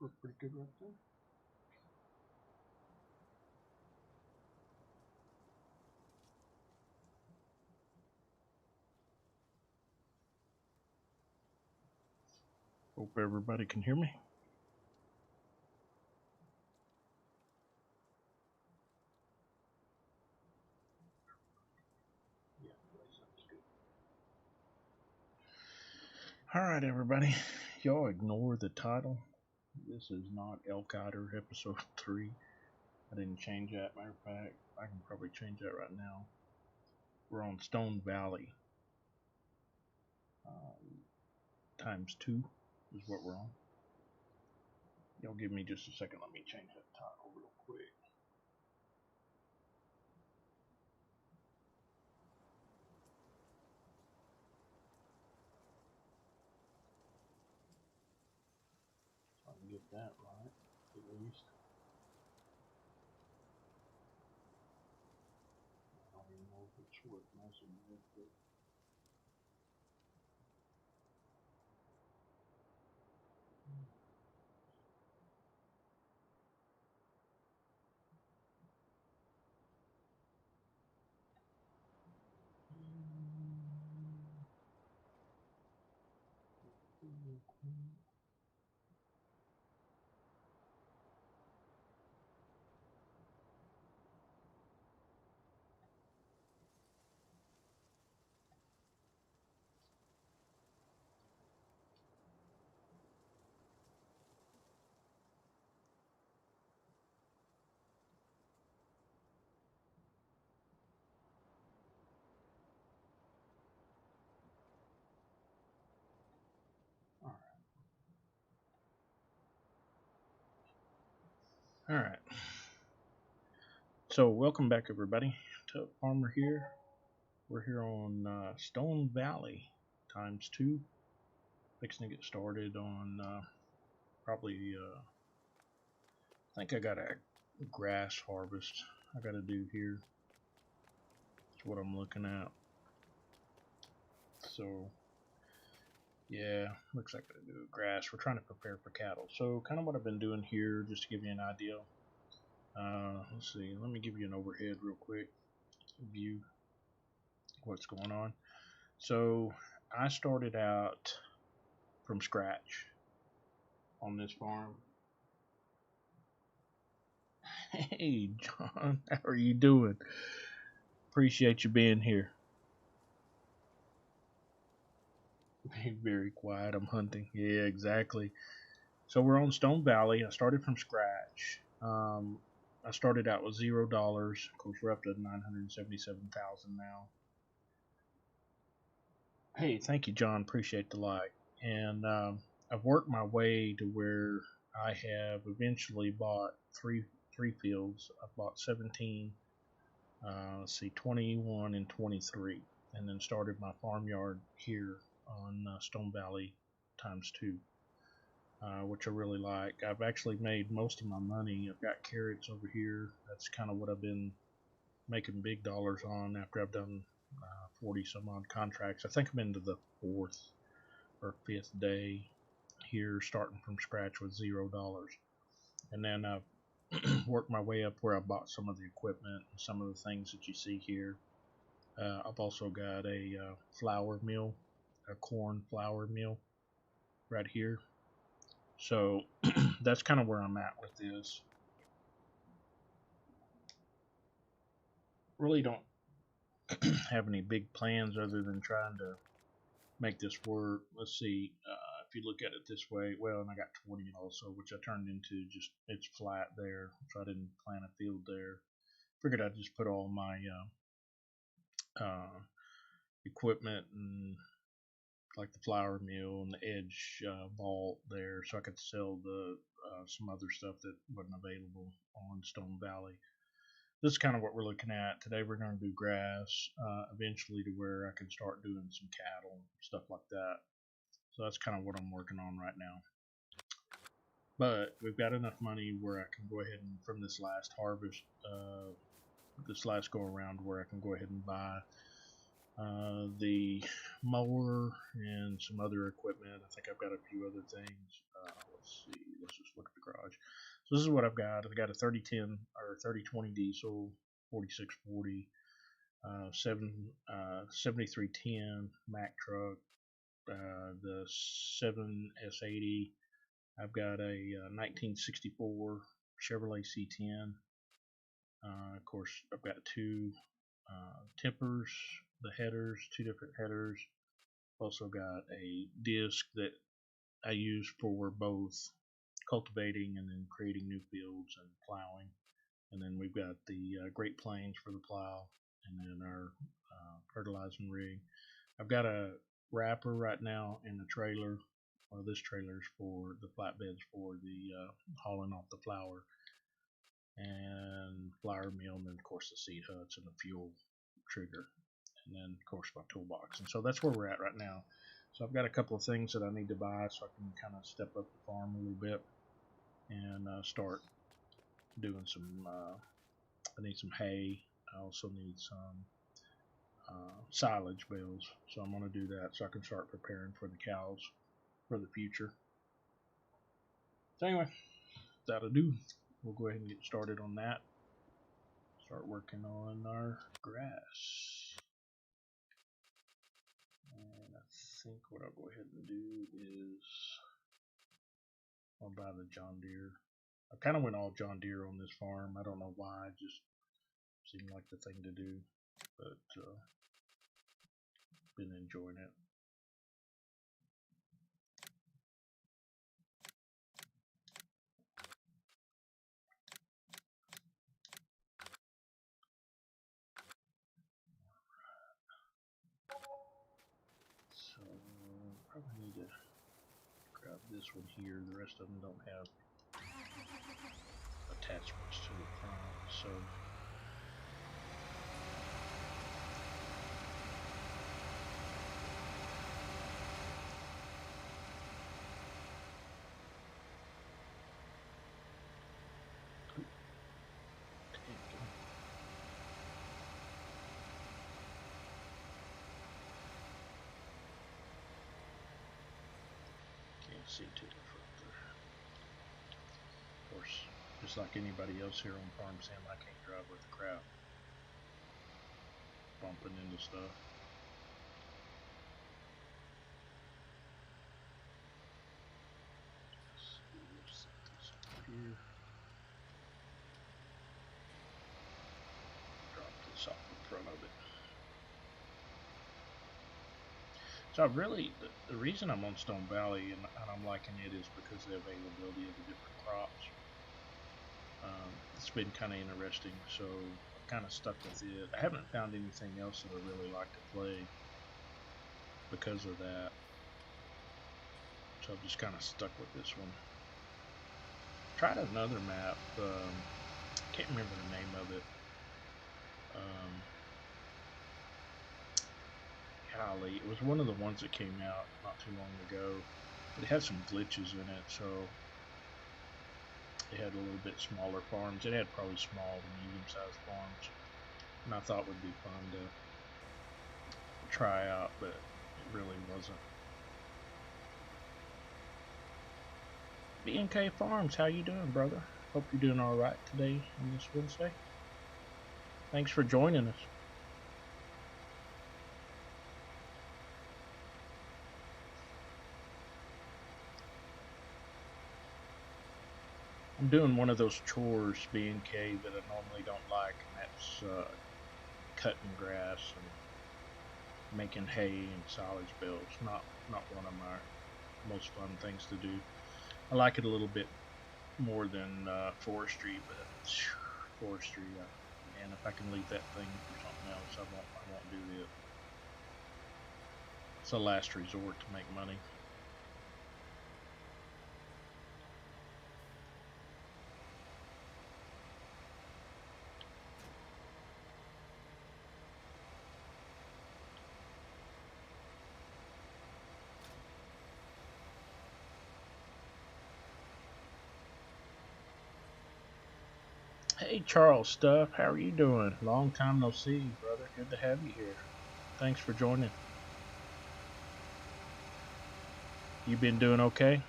We're pretty good right there. Hope everybody can hear me. Yeah, sounds good. Alright, everybody. Y'all ignore the title. This is not Elk Ider episode 3. I didn't change that. Matter of fact, I can probably change that right now. We're on StoneValley. Times 2 is what we're on. Y'all give me just a second. Let me change that title real quick. So I can get that right, at least. I don't even know if it's worth messing with, but Alright. So, welcome back, everybody. Tubb Farmer here. We're here on StoneValley times 2. Fixing to get started on probably, I think I got a grass harvest I got to do here. That's what I'm looking at. So, yeah, looks like I do grass. We're trying to prepare for cattle. So, kind of what I've been doing here, just to give you an idea. Let's see, let me give you an overhead real quick view what's going on. So I started out from scratch on this farm. Hey John, how are you doing? Appreciate you being here. Be very quiet, I'm hunting. Yeah, exactly. So we're on StoneValley. I started from scratch. I started out with $0. Of course, we're up to 977,000 now. Hey, thank you, John. Appreciate the like. And I've worked my way to where I have eventually bought three fields. I've bought 17, let's see, 21 and 23, and then started my farmyard here on StoneValley times 2, which I really like. I've actually made most of my money. I've got carrots over here. That's kind of what I've been making big dollars on after I've done 40 some odd contracts. I think I'm into the 4th or 5th day here, starting from scratch with $0. And then I've worked my way up where I bought some of the equipment and some of the things that you see here. I've also got a flour mill, a corn flour mill right here. So that's kind of where I'm at with this. Really don't have any big plans other than trying to make this work. Let's see, if you look at it this way, well, and I got 20 also, which I turned into just, it's flat there, so I didn't plant a field there. Figured I'd just put all my equipment and like the flour mill and the edge vault there, so I could sell the some other stuff that wasn't available on StoneValley. This is kind of what we're looking at today. We're going to do grass eventually to where I can start doing some cattle, stuff like that. So that's kind of what I'm working on right now. But we've got enough money where I can go ahead and, from this last harvest, this last go around, where I can go ahead and buy the mower and some other equipment. I think I've got a few other things. Let's see. Let's just look at the garage. So this is what I've got. I've got a 3010 or 3020 diesel, 4640, 7310 Mack truck, the 7S80. I've got a 1964 Chevrolet C10. Of course, I've got two tippers, the headers, two different headers. Also got a disc that I use for both cultivating and then creating new fields and plowing. And then we've got the Great Plains for the plow, and then our fertilizing rig. I've got a wrapper right now in the trailer. Well, this trailer's for the flatbeds for the hauling off the flour and flour mill, and then of course the seed huts and the fuel trigger, and then of course my toolbox. And so that's where we're at right now. So I've got a couple of things that I need to buy so I can kind of step up the farm a little bit and start doing some. I need some hay. I also need some silage bales, so I'm going to do that so I can start preparing for the cows for the future. So anyway, that'll do. We'll go ahead and get started on that. Start working on our grass. And I think what I'll go ahead and do is I'll buy the John Deere. I kind of went all John Deere on this farm. I don't know why, it just seemed like the thing to do, but been enjoying it. So probably need to grab this one here. The rest of them don't have attachments to the front, so see to the front there. Of course, just like anybody else here on Farm Sim, I can't drive with the crowd bumping into stuff. Let's set this up here. Drop this off in front of it. So really, the reason I'm on StoneValley and I'm liking it is because of the availability of the different crops. It's been kind of interesting, so I've kind of stuck with it. I haven't found anything else that I really like to play because of that, so I've just kind of stuck with this one. Tried another map, can't remember the name of it. Golly, it was one of the ones that came out not too long ago, but it had some glitches in it, so it had a little bit smaller farms. It had probably small to medium-sized farms, and I thought would be fun to try out, but it really wasn't. B&K Farms, how you doing, brother? Hope you're doing all right today on this Wednesday. Thanks for joining us. I'm doing one of those chores, B&K, that I normally don't like, and that's cutting grass and making hay and silage bales. Not one of my most fun things to do. I like it a little bit more than forestry, but forestry, and if I can leave that thing for something else, I won't do it. It's a last resort to make money. Hey Charles Stuff, how are you doing? Long time no see, brother. Good to have you here. Thanks for joining. You been doing okay?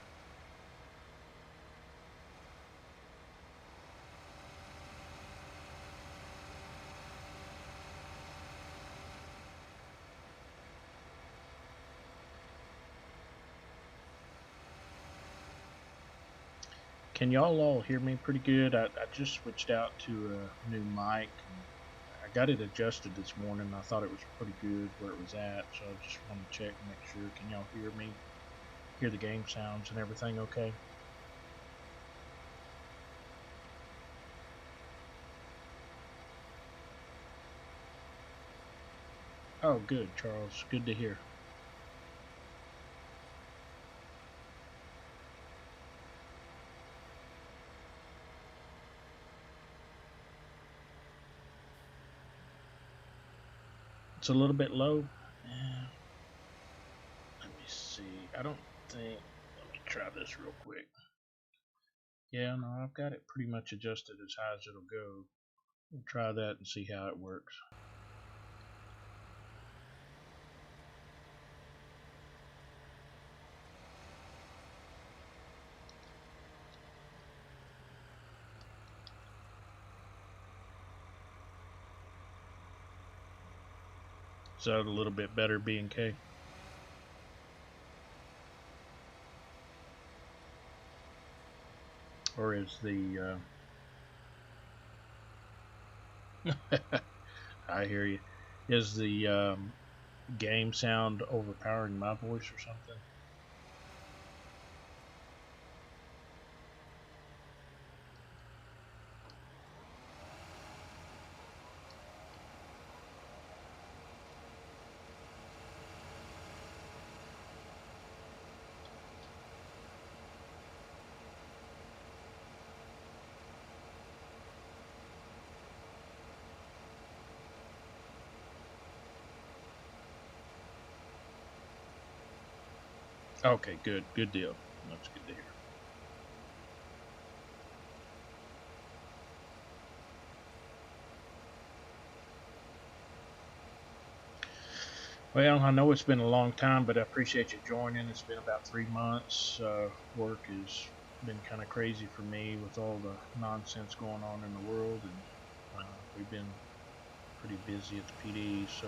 Can y'all all hear me pretty good? I just switched out to a new mic. And I got it adjusted this morning. I thought it was pretty good where it was at, so I just want to check and make sure. Can y'all hear me? Hear the game sounds and everything okay? Oh, good, Charles. Good to hear. It's a little bit low. Let me see. I don't think. Let me try this real quick. Yeah, no, I've got it pretty much adjusted as high as it'll go. We'll try that and see how it works. Is that a little bit better, B&K? Or is the I hear you. Is the game sound overpowering my voice or something? Okay, good. Good deal. That's good to hear. Well, I know it's been a long time, but I appreciate you joining. It's been about 3 months. Work has been kind of crazy for me with all the nonsense going on in the world, and we've been pretty busy at the PD. So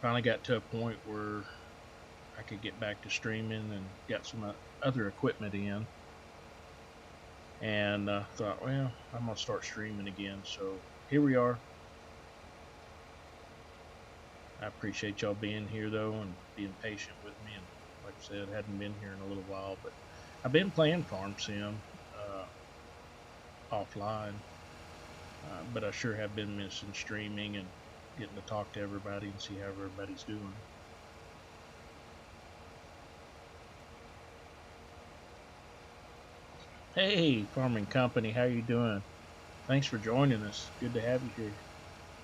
finally got to a point where I could get back to streaming and got some other equipment in, and thought, well, I'm gonna start streaming again. So here we are. I appreciate y'all being here though and being patient with me. And like I said, hadn't been here in a little while, but I've been playing Farm Sim offline. But I sure have been missing streaming and getting to talk to everybody and see how everybody's doing. Hey, Farming Company, how you doing? Thanks for joining us. Good to have you here.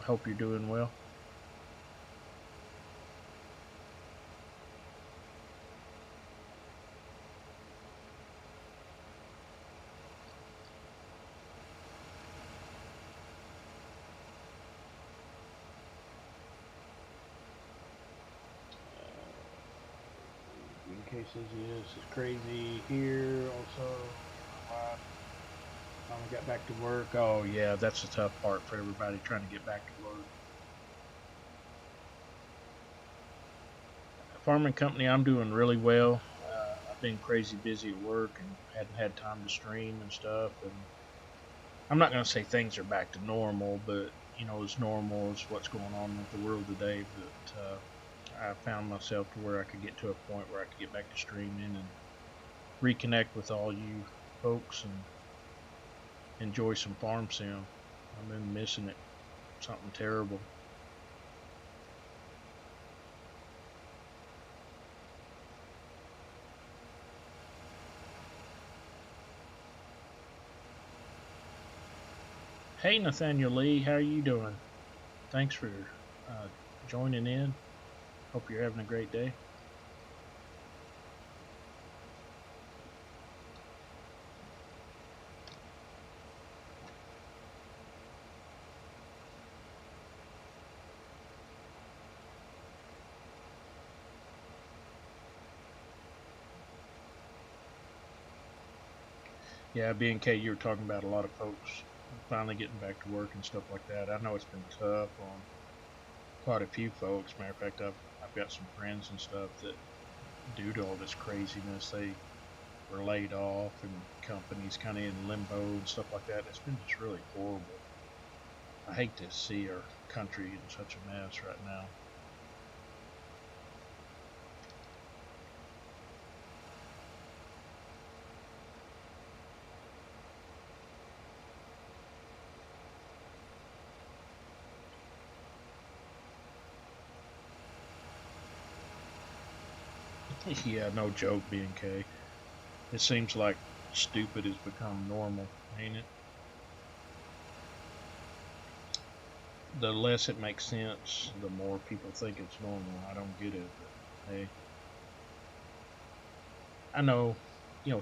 I hope you're doing well. In cases, yes, it's crazy here. Also, finally got back to work. Oh yeah, that's the tough part for everybody trying to get back to work. Farming company, I'm doing really well. I've been crazy busy at work and hadn't had time to stream and stuff. And I'm not going to say things are back to normal, but as normal as what's going on with the world today. But I found myself to where I could get to a point where I could get back to streaming and reconnect with all you folks and enjoy some farm sim. I've been missing it. Something terrible. Hey, Nathaniel Lee, how are you doing? Thanks for uh, joining in. Hope you're having a great day. Yeah, B&K, you were talking about a lot of folks finally getting back to work and stuff like that. I know it's been tough on quite a few folks. Matter of fact, I've got some friends and stuff that, due to all this craziness, they were laid off and companies kind of in limbo and stuff like that. It's been just really horrible. I hate to see our country in such a mess right now. Yeah, no joke, B&K. It seems like stupid has become normal, ain't it? The less it makes sense, the more people think it's normal. I don't get it, but hey, I know,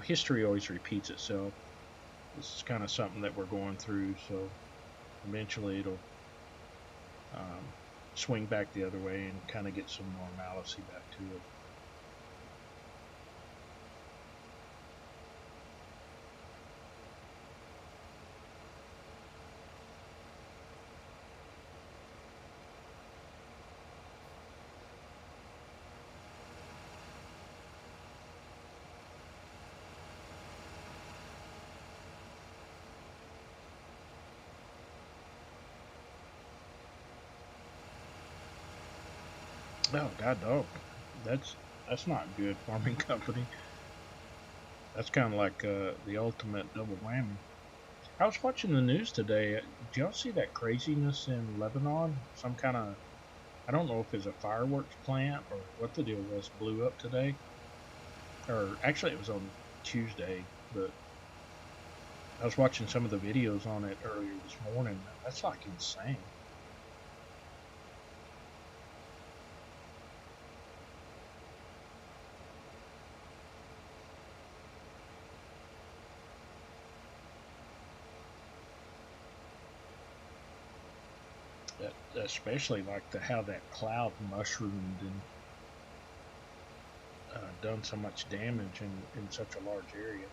history always repeats itself. This is kind of something that we're going through, so eventually it'll um, swing back the other way and kind of get some normalcy back to it. Oh God, dog, that's that's not good farming company. That's kind of like the ultimate double whammy. I was watching the news today. Did y'all see that craziness in Lebanon? Some kind of, I don't know if it's a fireworks plant or what the deal was, blew up today. Or actually, it was on Tuesday, but I was watching some of the videos on it earlier this morning. That's like insane. That, especially like the how that cloud mushroomed and done so much damage in such a large area.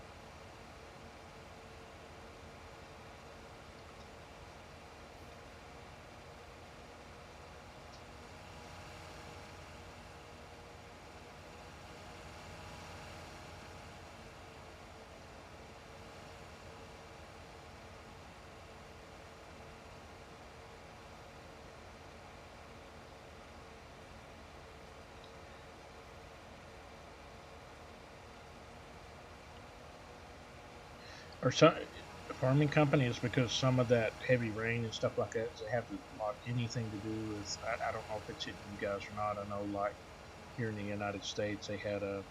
Or some farming companies, because some of that heavy rain and stuff like that, does it have anything to do with? I don't know if it's hitting you guys or not. I know, like here in the United States, they had a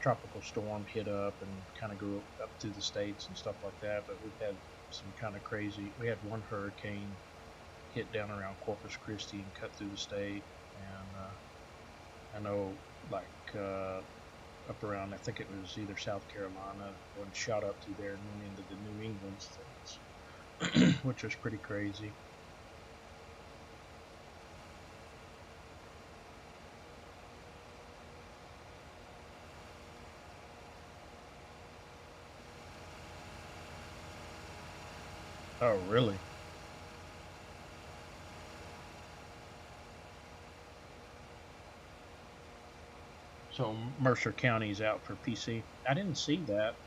tropical storm hit up and kind of go up through the states and stuff like that. But we've had some kind of crazy. We had one hurricane hit down around Corpus Christi and cut through the state, and I know like up around, I think it was either South Carolina, one shot up through there and went into the New England states, which was pretty crazy. Oh, really? So Mercer County's out for PC. I didn't see that.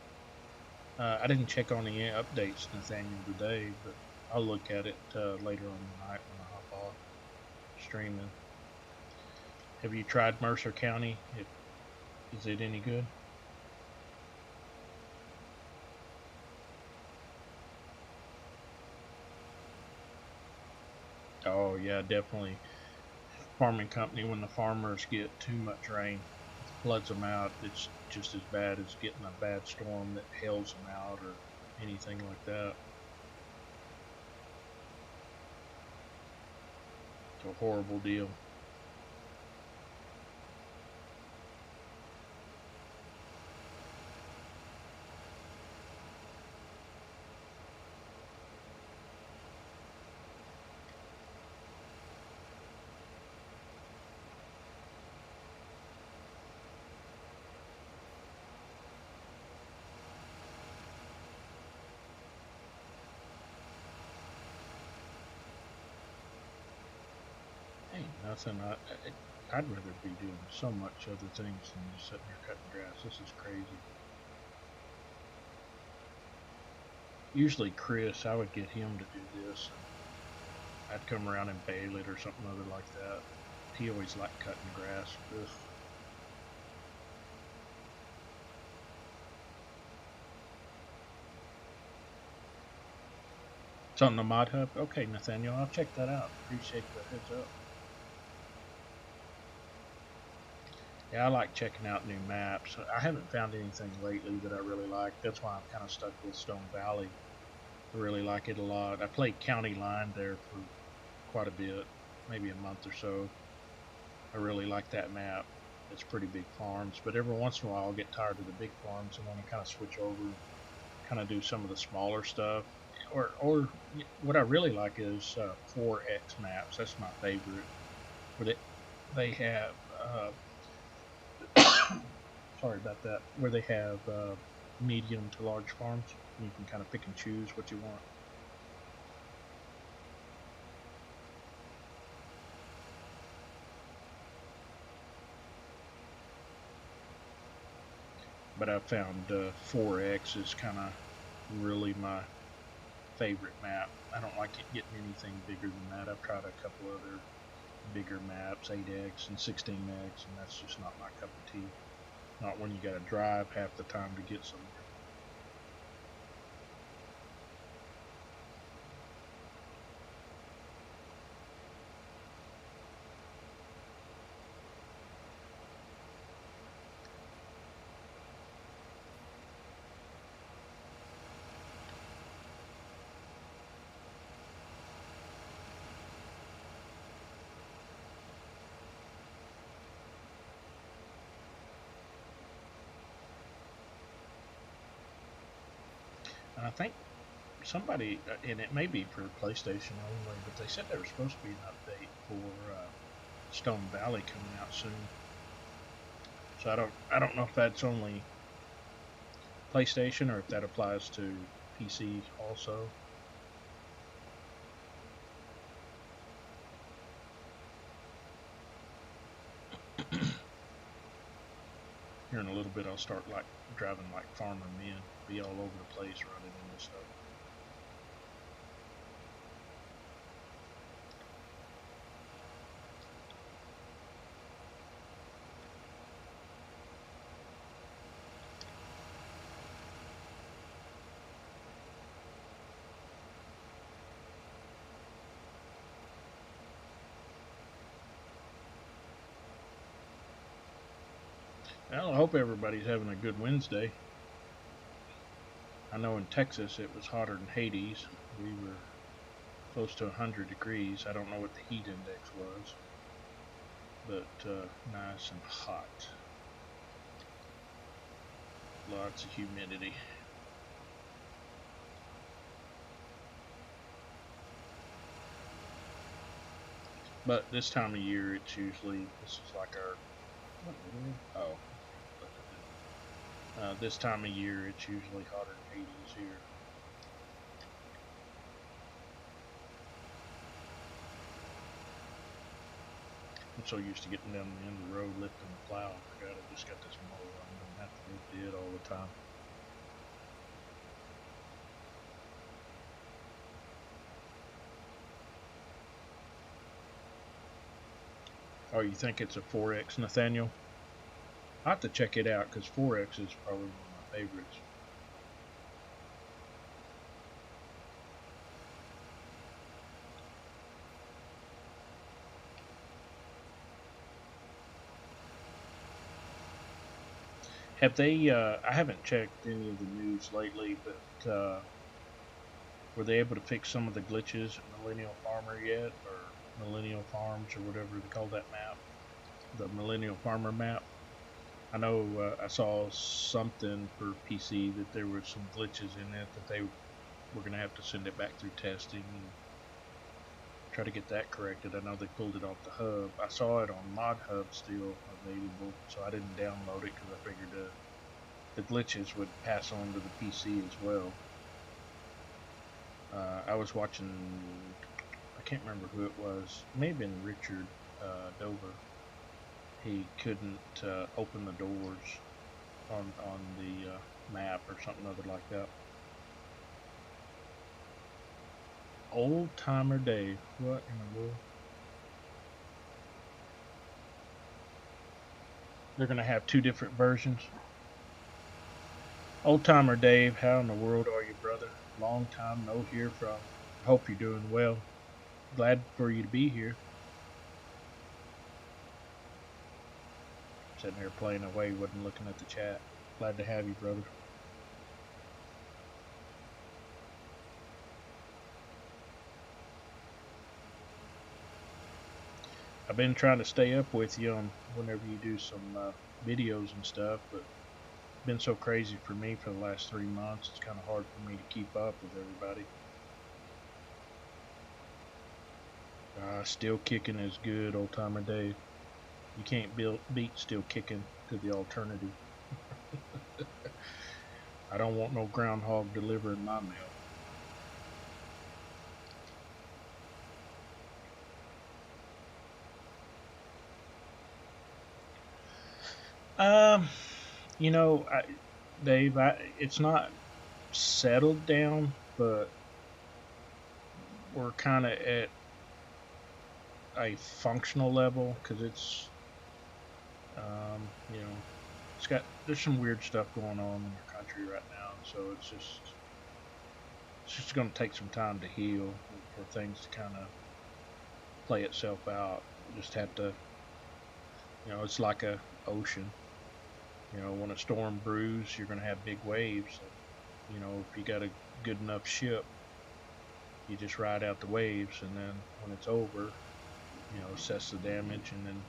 I didn't check on the updates, Nathaniel, today, but I'll look at it later on tonight when I hop off streaming. Have you tried Mercer County? Is it any good? Oh yeah, definitely. Farming company, when the farmers get too much rain, floods them out. It's just as bad as getting a bad storm that hails them out or anything like that. It's a horrible deal. nothing. I'd rather be doing so much other things than just sitting there cutting grass. This is crazy. Usually Chris, I would get him to do this, and I'd come around and bale it or something other like that. He always liked cutting grass. Ugh. It's on the Mod Hub. Okay, Nathaniel, I'll check that out. Appreciate the heads up. Yeah, I like checking out new maps. I haven't found anything lately that I really like. That's why I'm kind of stuck with StoneValley. I really like it a lot. I played County Line there for quite a bit, maybe a month or so. I really like that map. It's pretty big farms, but every once in a while I'll get tired of the big farms and want to kind of switch over, kind of do some of the smaller stuff. Or what I really like is 4X maps. That's my favorite. Where they have sorry about that. Where they have medium to large farms, and you can kind of pick and choose what you want. But I found 4X is kind of really my favorite map. I don't like it getting anything bigger than that. I've tried a couple other bigger maps, 8X and 16X, and that's just not my cup of tea. Not when you got to drive half the time to get somewhere. And I think somebody, and it may be for PlayStation only, but they said there was supposed to be an update for StoneValley coming out soon. So I don't know if that's only PlayStation or if that applies to PC also. Here in a little bit I'll start like driving like farmer men, be all over the place running into stuff. Well, I hope everybody's having a good Wednesday. I know in Texas it was hotter than Hades. We were close to 100 degrees. I don't know what the heat index was, but nice and hot. Lots of humidity. But this time of year, it's usually, this is like our, oh, this time of year, it's usually hotter than 80s here. I'm so used to getting down the end of the road, lifting the plow. I forgot I just got this mower. I'm going to have to lift it all the time. Oh, you think it's a 4X, Nathaniel? I have to check it out because 4X is probably one of my favorites. Have they? I haven't checked any of the news lately, but were they able to fix some of the glitches at Millennial Farmer yet, or Millennial Farms, or whatever they call that map, the Millennial Farmer map? I know I saw something for PC that there were some glitches in it that they were going to have to send it back through testing and try to get that corrected. I know they pulled it off the hub. I saw it on Mod Hub still available, so I didn't download it because I figured the glitches would pass on to the PC as well. I was watching, I can't remember who it was, it may have been Richard Dover. He couldn't open the doors on the map or something other like that. Old Timer Dave. What in the world? They're gonna have two different versions. Old Timer Dave, how in the world are you, brother? Long time no hear from. Hope you're doing well. Glad for you to be here. Sitting here playing away, wasn't looking at the chat. Glad to have you, brother. I've been trying to stay up with you on whenever you do some videos and stuff, but it's been so crazy for me for the last 3 months. It's kind of hard for me to keep up with everybody. Still Kicking is good, Old Timer Dave. You can't beat Still Kicking to the alternative. I don't want no groundhog delivering my mail. You know, Dave, it's not settled down, but we're kind of at a functional level because you know, there's some weird stuff going on in our country right now, so it's just going to take some time to heal for things to kind of play itself out. You just have to, it's like a ocean. When a storm brews, you're going to have big waves. And, if you got a good enough ship, you just ride out the waves, and then when it's over, assess the damage and then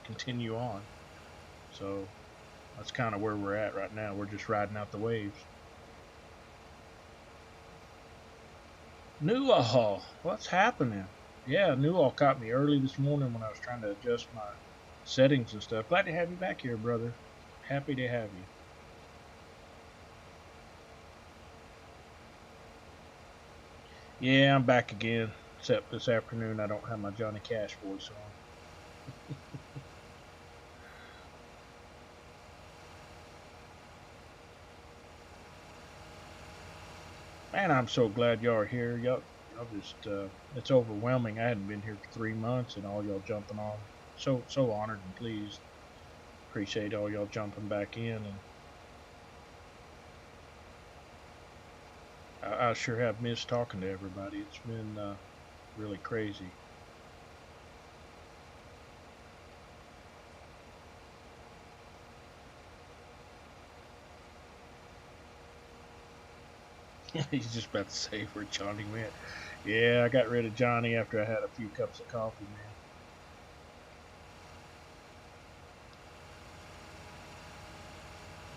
continue on. So that's kind of where we're at right now. We're just riding out the waves. Newall, what's happening? Yeah, Newall caught me early this morning when I was trying to adjust my settings and stuff. Glad to have you back here, brother. Happy to have you. Yeah, I'm back again. Except this afternoon I don't have my Johnny Cash voice on. Man, I'm so glad y'all are here. Y'all just, it's overwhelming. I hadn't been here for 3 months and all y'all jumping on. So honored and pleased. Appreciate all y'all jumping back in. And I sure have missed talking to everybody. It's been really crazy. He's just about to say where Johnny went. Yeah, I got rid of Johnny after I had a few cups of coffee, man.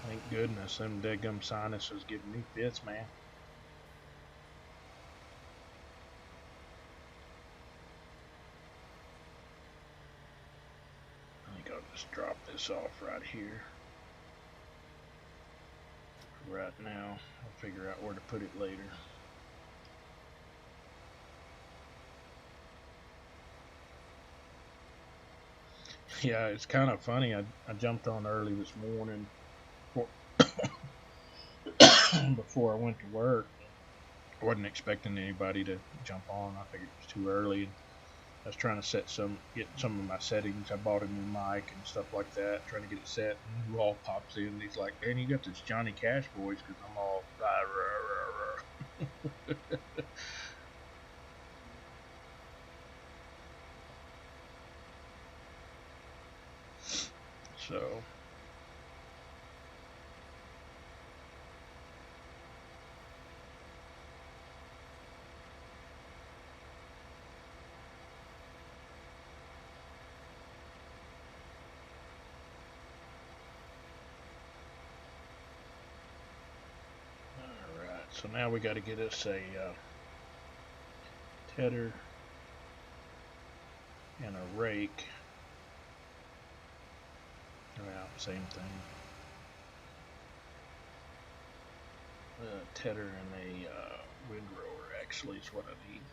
Thank goodness, them deadgum sinuses giving me fits, man. I think I'll just drop this off right here. For right now, I'll figure out where to put it later. Yeah, it's kind of funny. I jumped on early this morning before I went to work. I wasn't expecting anybody to jump on. I figured it was too early. I was trying to get some of my settings. I bought a new mic and stuff like that, trying to get it set. And Raw pops in and he's like, "Man, you got this Johnny Cash voice," because I'm all rah, rah, rah. So so now we got to get us a tedder and a rake. Well, same thing. A tedder and a windrower actually is what I need.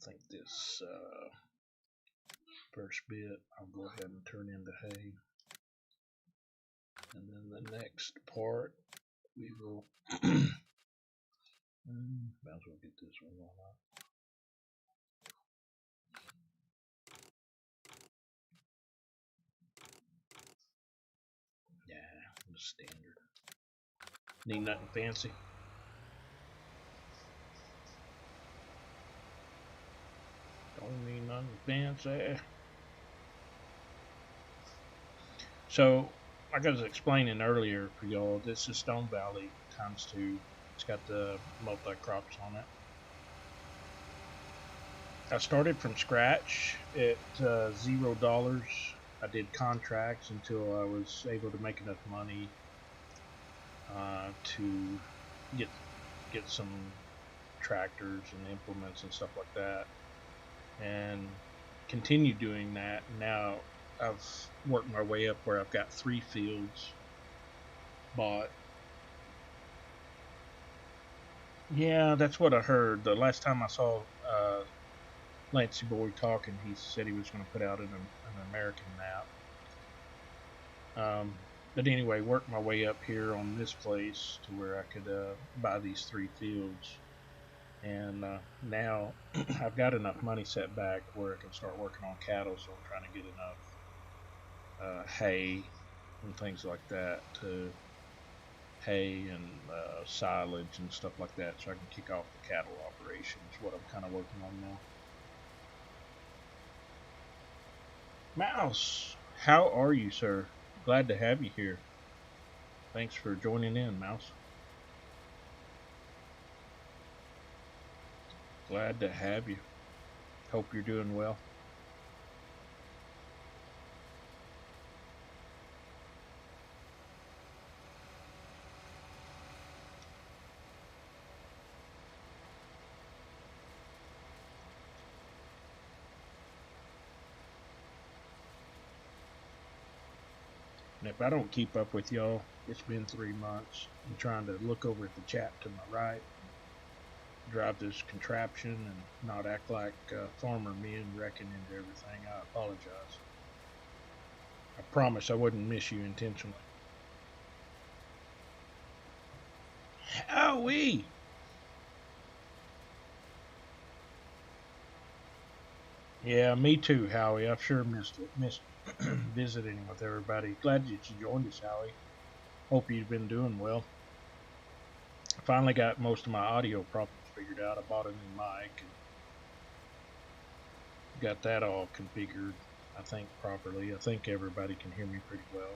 think this first bit I'll go ahead and turn into hay, and then the next part we will might as well get this one on up. Yeah, the standard. Need nothing fancy. Don't need nothing fancy. So, like I was explaining earlier for y'all, this is StoneValley ×2. It's got the multi-crops on it. I started from scratch at $0. I did contracts until I was able to make enough money to get some tractors and implements and stuff like that, and continue doing that. Now I've worked my way up where I've got 3 fields bought. Yeah, that's what I heard. The last time I saw Lancey Boy talking, he said he was going to put out an American map. But anyway, worked my way up here on this place to where I could buy these 3 fields. And now I've got enough money set back where I can start working on cattle, so I'm trying to get enough hay and things like that, to hay and silage and stuff like that, so I can kick off the cattle operation. Is what I'm kind of working on now. Mouse, how are you, sir? Glad to have you here. Thanks for joining in, Mouse. Glad to have you. Hope you're doing well. And if I don't keep up with y'all, it's been 3 months. I'm trying to look over at the chat to my right, drive this contraption, and not act like farmer me and wrecking into everything. I apologize. I promise I wouldn't miss you intentionally. Howie! Yeah, me too, Howie. I've sure missed it. Missed visiting with everybody. Glad that you joined us, Howie. Hope you've been doing well. I finally got most of my audio problems figured out. I bought a new mic and got that all configured, I think, properly. I think everybody can hear me pretty well.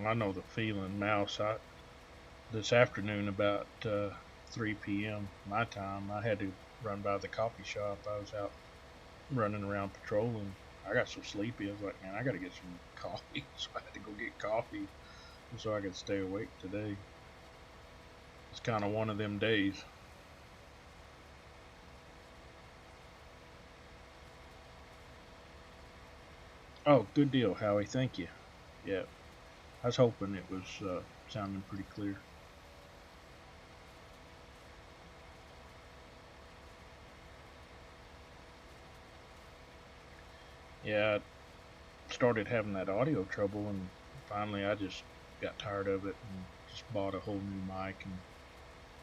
I know the feeling, Mouse. This afternoon about 3 p.m. my time, I had to run by the coffee shop. I was out running around patrolling. I got so sleepy. I was like, man, I got to get some coffee. So I had to go get coffee so I could stay awake today. It's kind of one of them days. Oh, good deal, Howie. Thank you. Yeah, I was hoping it was sounding pretty clear. Yeah, I started having that audio trouble, and finally I just got tired of it and just bought a whole new mic and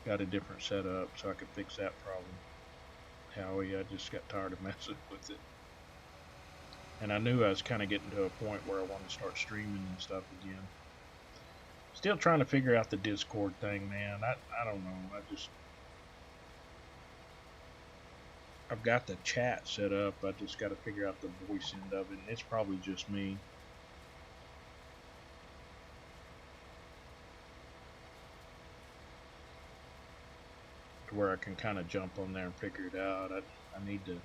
got a different setup so I could fix that problem. Howie, I just got tired of messing with it. And I knew I was kind of getting to a point where I wanted to start streaming and stuff again. Still trying to figure out the Discord thing, man. I don't know. I've got the chat set up. I just got to figure out the voice end of it, and it's probably just me. To where I can kind of jump on there and figure it out. I need to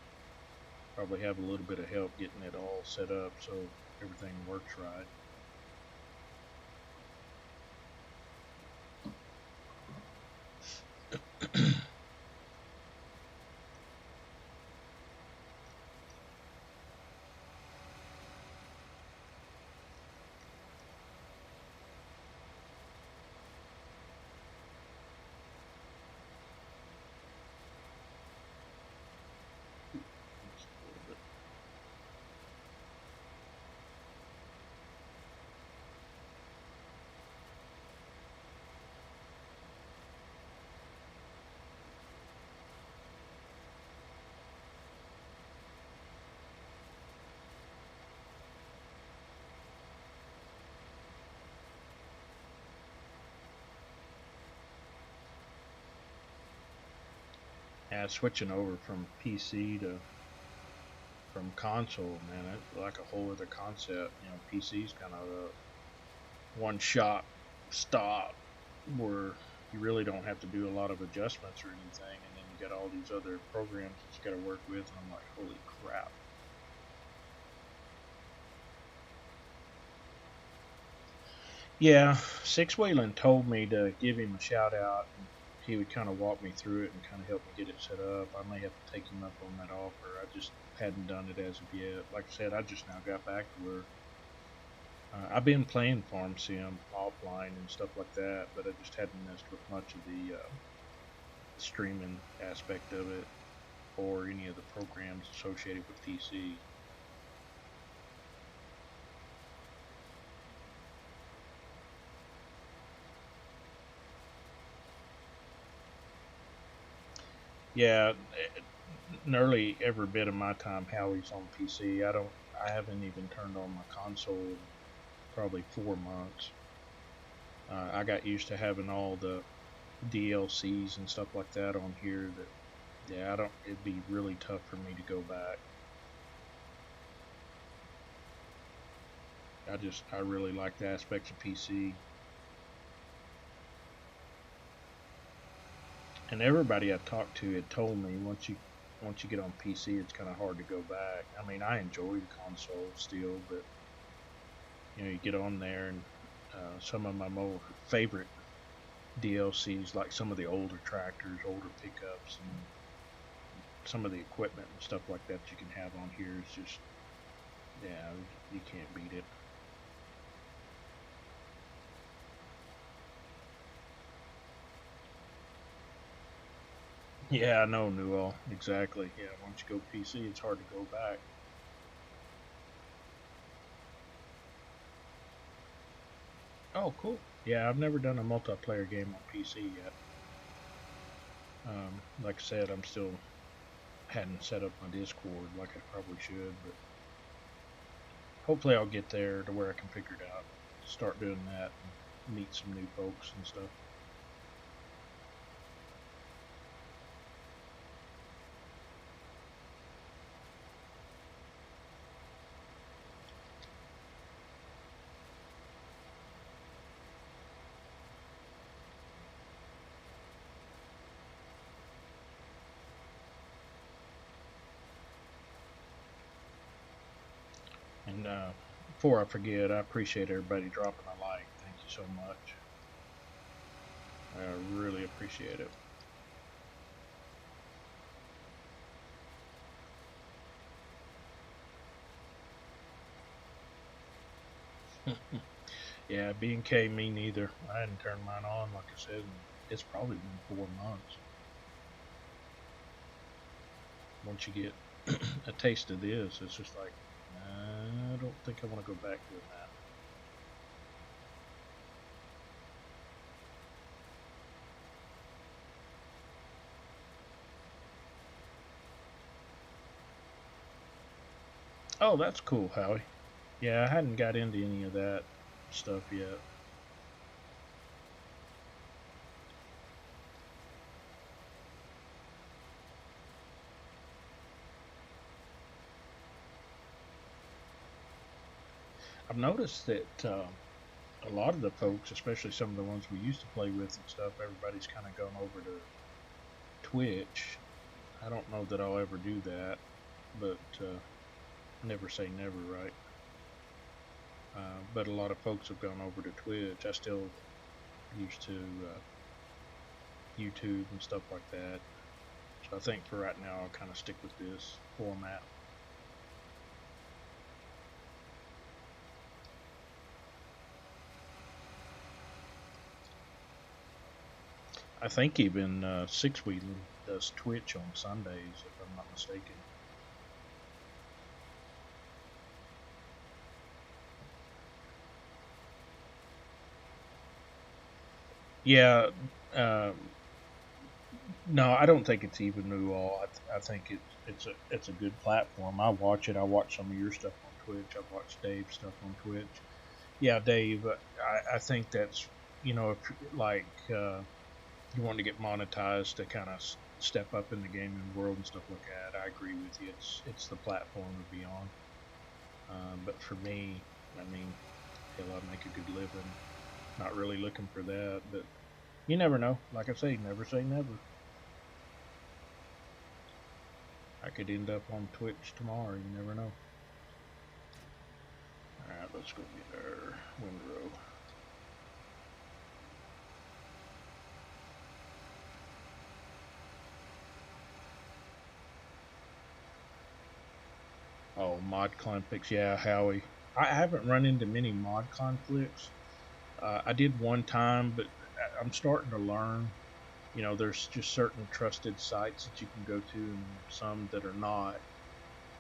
probably have a little bit of help getting it all set up so everything works right. Yeah, switching over from PC to from console, man, it's like a whole other concept. You know, PC's kind of a one shot stop where you really don't have to do a lot of adjustments or anything, and then you got all these other programs that you got to work with, and I'm like, holy crap. Yeah, Six Wheeling told me to give him a shout out, and he would kind of walk me through it and kind of help me get it set up. I may have to take him up on that offer. I just hadn't done it as of yet. Like I said, I just now got back to where I've been playing Farm Sim offline and stuff like that, but I just hadn't messed with much of the streaming aspect of it or any of the programs associated with PC. Yeah, nearly every bit of my time Howie's on PC. I haven't even turned on my console in probably 4 months. I got used to having all the DLCs and stuff like that on here. That yeah, I don't. It'd be really tough for me to go back. I really like the aspects of PC, and everybody I talked to had told me once you get on PC, it's kind of hard to go back. I mean, I enjoy the console still, but you know, you get on there and some of my more favorite DLCs, like some of the older tractors, older pickups, and some of the equipment and stuff like that you can have on here is just, yeah, you can't beat it. Yeah, I know, Newell. Exactly. Yeah, once you go PC, it's hard to go back. Oh, cool. Yeah, I've never done a multiplayer game on PC yet. Like I said, I'm still hadn't set up my Discord like I probably should, but hopefully I'll get there to where I can figure it out, start doing that, and meet some new folks and stuff. And before I forget, I appreciate everybody dropping a like. Thank you so much. I really appreciate it. Yeah, B&K, me neither. I hadn't turned mine on, like I said, and it's probably been 4 months. Once you get a taste of this, it's just like, I don't think I want to go back to that. Oh, that's cool, Howie. Yeah, I hadn't got into any of that stuff yet. I've noticed that a lot of the folks, especially some of the ones we used to play with and stuff, everybody's kind of gone over to Twitch. I don't know that I'll ever do that, but never say never, right? But a lot of folks have gone over to Twitch. I still used to YouTube and stuff like that. So I think for right now, I'll kind of stick with this format. I think even Six Wheeling does Twitch on Sundays, if I'm not mistaken. Yeah, um, no, I don't think it's even new all. I think it's a good platform. I watch it. I watch some of your stuff on Twitch. I've watched Dave's stuff on Twitch. Yeah, Dave, I think that's if like you want to get monetized to kind of step up in the gaming world and stuff like that. I agree with you. It's the platform to be on. But for me, I mean, hell, I make a good living. Not really looking for that, but you never know. Like I say never. I could end up on Twitch tomorrow. You never know. All right, let's go get our windrow. Oh, mod conflicts. Yeah, Howie. I haven't run into many mod conflicts. I did one time, but I'm starting to learn. There's just certain trusted sites that you can go to, and some that are not.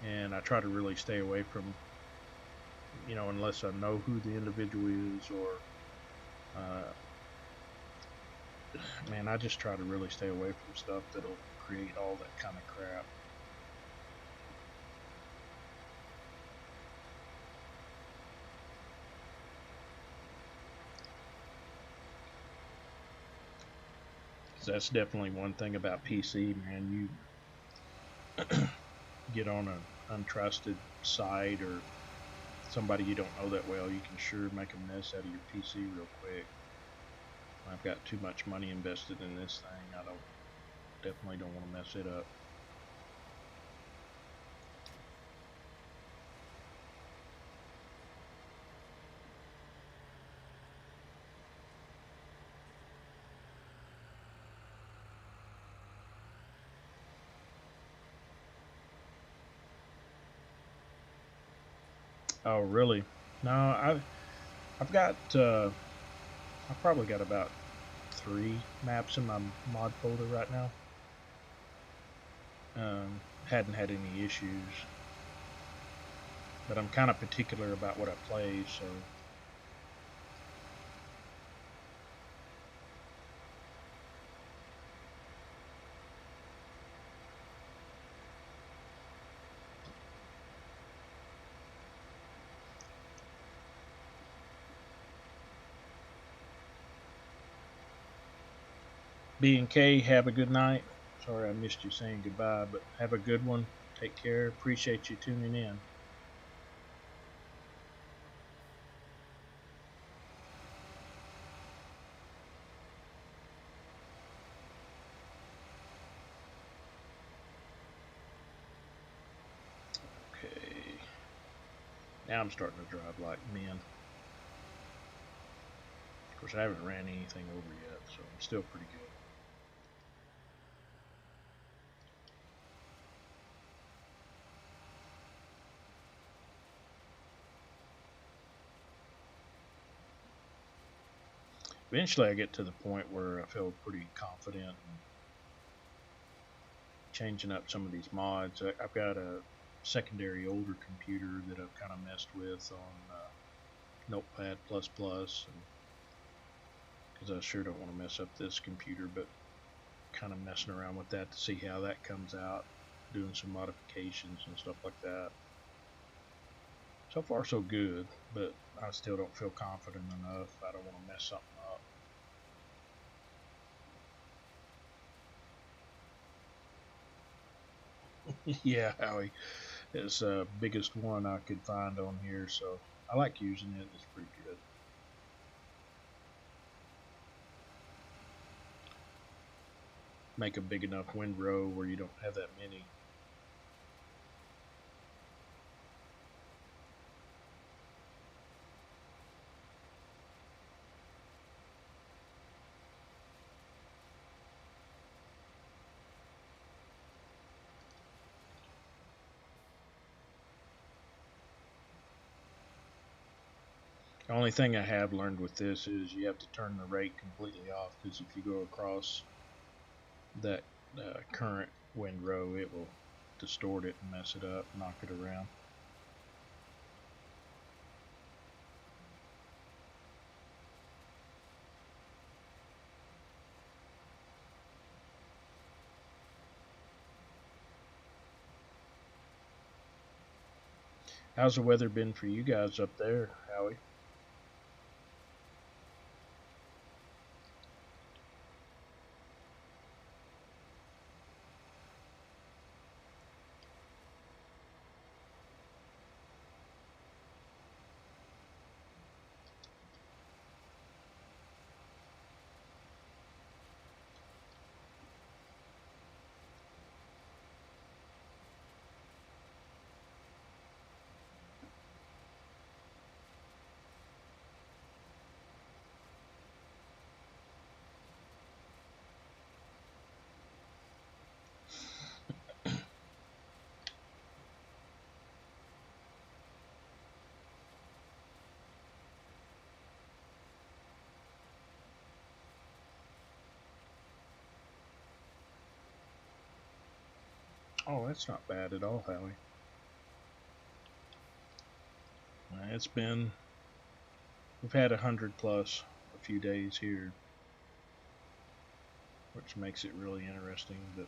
And I try to really stay away from, unless I know who the individual is, or, uh, man, I just try to really stay away from stuff that'll create all that kind of crap. That's definitely one thing about PC, man. You get on an untrusted site or somebody you don't know that well, you can sure make a mess out of your PC real quick. I've got too much money invested in this thing. I definitely don't want to mess it up. Oh, really? No, I've got I've probably got about 3 maps in my mod folder right now. Hadn't had any issues, but I'm kind of particular about what I play, so B and K, have a good night. Sorry I missed you saying goodbye, but have a good one. Take care. Appreciate you tuning in. Okay. Now I'm starting to drive like men. Of course, I haven't ran anything over yet, so I'm still pretty good. Eventually, I get to the point where I feel pretty confident in changing up some of these mods. I've got a secondary older computer that I've kind of messed with on Notepad++, and because I sure don't want to mess up this computer, but kind of messing around with that to see how that comes out, doing some modifications and stuff like that. So far, so good, but I still don't feel confident enough. I don't want to mess something up. Yeah, Howie, it's the biggest one I could find on here, so I like using it. It's pretty good. Make a big enough windrow where you don't have that many. The only thing I have learned with this is you have to turn the rate completely off, because if you go across that current windrow, it will distort it and mess it up, knock it around. How's the weather been for you guys up there, Howie? Oh, that's not bad at all, Howie. It's been, we've had 100 plus a few days here, which makes it really interesting. But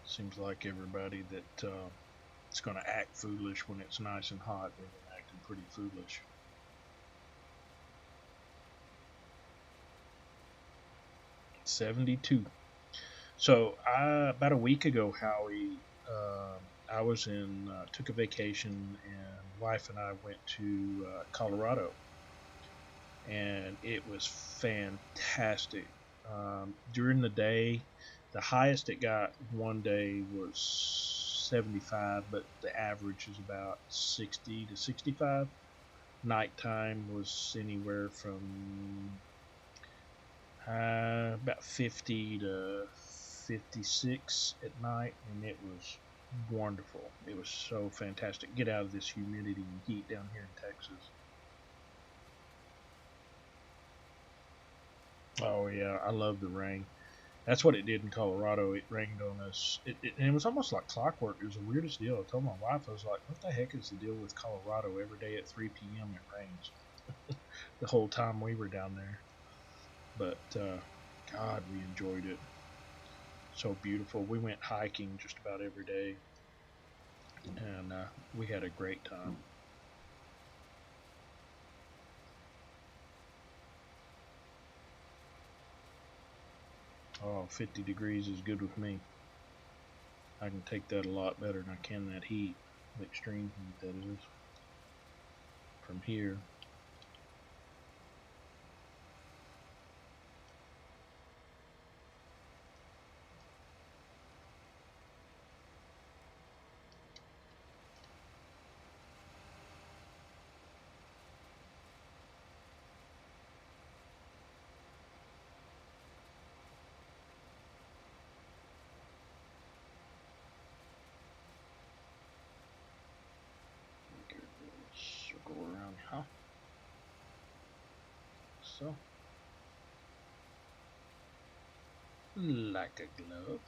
seems like everybody that it's going to act foolish when it's nice and hot, they've been acting pretty foolish. 72. So about a week ago, Howie, I was in took a vacation, and wife and I went to Colorado, and it was fantastic. During the day, the highest it got one day was 75, but the average is about 60 to 65. Nighttime was anywhere from about 50 to 56 at night, and it was wonderful. It was so fantastic. Get out of this humidity and heat down here in Texas. Oh yeah, I love the rain. That's what it did in Colorado. It rained on us, and it was almost like clockwork. It was the weirdest deal. I told my wife, I was like, "What the heck is the deal with Colorado? Every day at 3 p.m. it rains." The whole time we were down there, but God, we enjoyed it. So beautiful. We went hiking just about every day, and we had a great time. Oh, 50 degrees is good with me. I can take that a lot better than I can that heat, the extreme heat that is, from here. Circle around, huh? So, like a glove.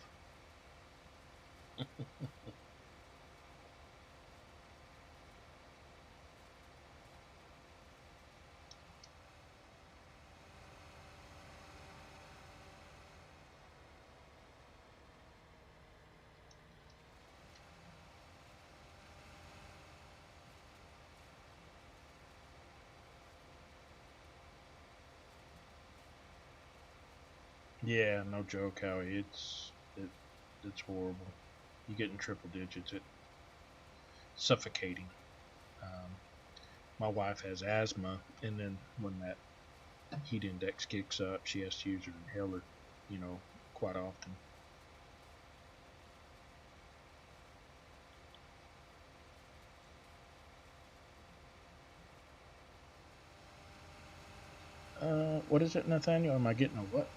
Yeah, no joke, Howie. It's horrible. You get in triple digits. It's suffocating. Um, my wife has asthma, and then when that heat index kicks up, she has to use her inhaler, you know, quite often. What is it, Nathaniel? Am I getting a what?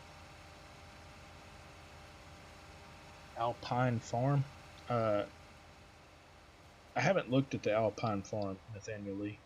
Alpine Farm? Uh, I haven't looked at the Alpine Farm, Nathaniel Lee.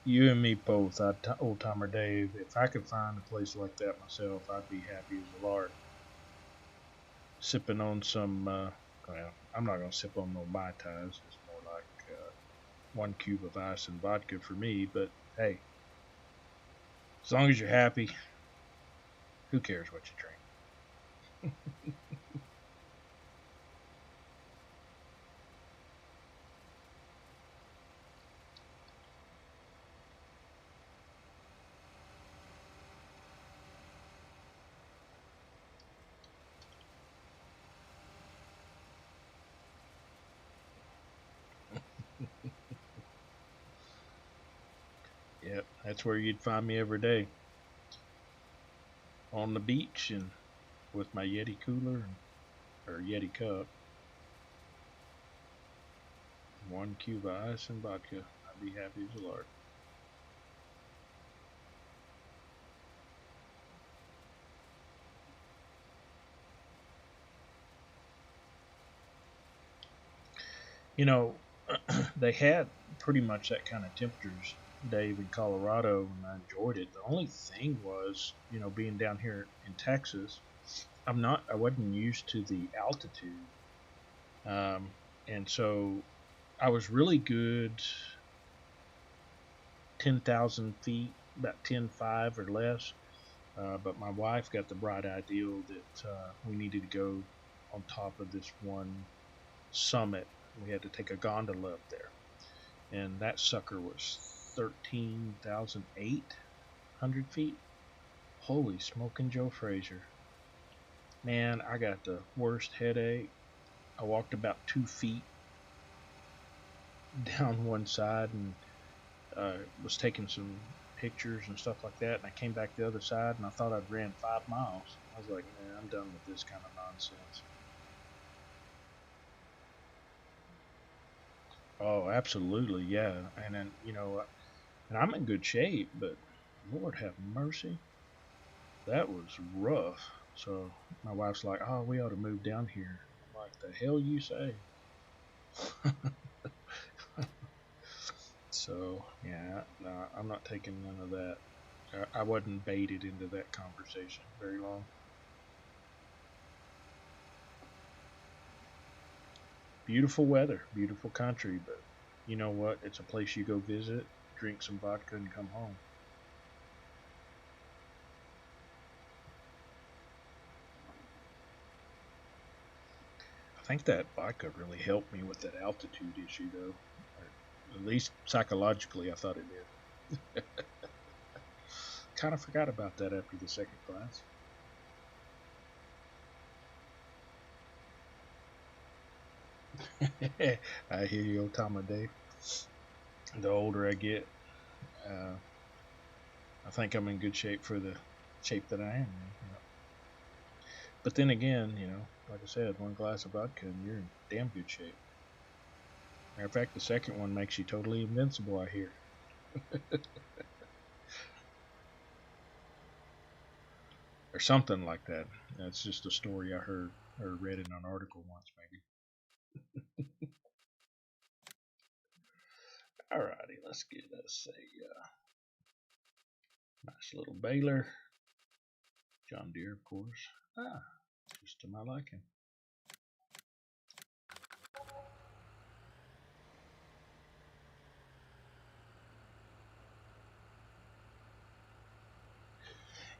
You and me both. Old timer Dave. If I could find a place like that myself, I'd be happy as a lark. Sipping on some. Well, I'm not gonna sip on no mai tais. It's more like 1 cube of ice and vodka for me. But hey, as long as you're happy, who cares what you drink? Yep, that's where you'd find me every day on the beach and with my Yeti cooler or Yeti cup, 1 cube of ice and vodka. I'd be happy as a lark. You know, they had pretty much that kind of temperatures, Dave, in Colorado, and I enjoyed it. The only thing was, being down here in Texas, I wasn't used to the altitude, um, and so I was really good 10,000 feet, about 10.5 or less. But my wife got the bright idea that we needed to go on top of this one summit. We had to take a gondola up there, and that sucker was 13,800 feet. Holy smoking Joe Frazier. Man, I got the worst headache. I walked about 2 feet down one side and was taking some pictures and stuff like that. And I came back the other side and I thought I'd ran 5 miles. I was like, man, I'm done with this kind of nonsense. Oh, absolutely, yeah. And then, and I'm in good shape, but Lord have mercy, that was rough. So my wife's like, "Oh, we ought to move down here." I'm like, "The hell you say?" So yeah, no, I'm not taking none of that. I wasn't baited into that conversation very long. Beautiful weather, beautiful country, but you know what? It's a place you go visit, drink some vodka, and come home. I think that vodka really helped me with that altitude issue, though. Or at least psychologically, I thought it did. Kind of forgot about that after the second class. I hear you, old timer Dave. The older I get, uh, I think I'm in good shape for the shape that I am in. But then again, like I said, one glass of vodka and you're in damn good shape. Matter of fact, the second one makes you totally invincible, I hear. Or something like that. That's just a story I heard or read in an article once, maybe. Alrighty, let's get us a nice little baler. John Deere, of course. Ah, just to my liking.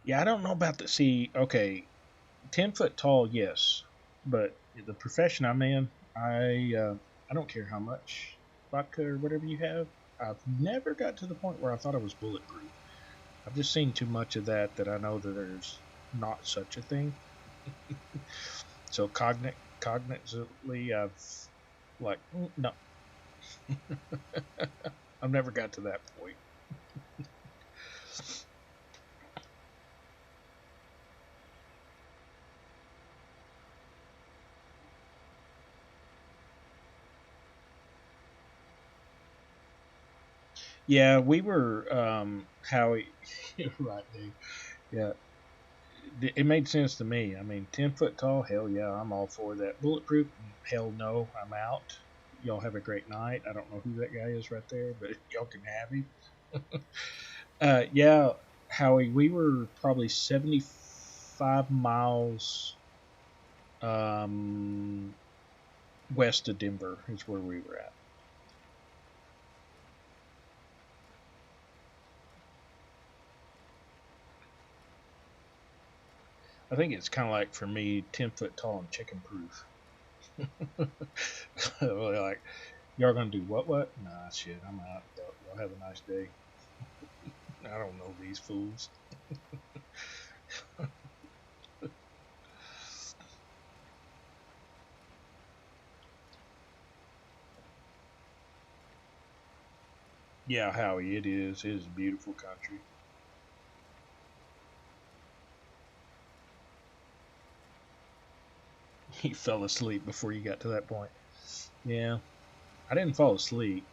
Yeah, I don't know about the. See, okay, 10 foot tall, yes, but the profession I'm in, I don't care how much vodka or whatever you have. I've never got to the point where I thought I was bulletproof. I've just seen too much of that I know that there's not such a thing. So cognitively, I've like no, I've never got to that point. Yeah, we were Howie, right, Dave. Yeah, it made sense to me. I mean, 10 foot tall, hell yeah, I'm all for that. Bulletproof, hell no, I'm out. Y'all have a great night. I don't know who that guy is right there, but y'all can have him. Yeah, Howie, we were probably 75 miles um, west of Denver is where we were at. I think it's kind of like for me, 10 foot tall and chicken proof. Like, y'all gonna do what? What? Nah, shit, I'm out. Y'all have a nice day. I don't know these fools. Yeah, Howie, it is. It is a beautiful country. You fell asleep before you got to that point. Yeah, I didn't fall asleep.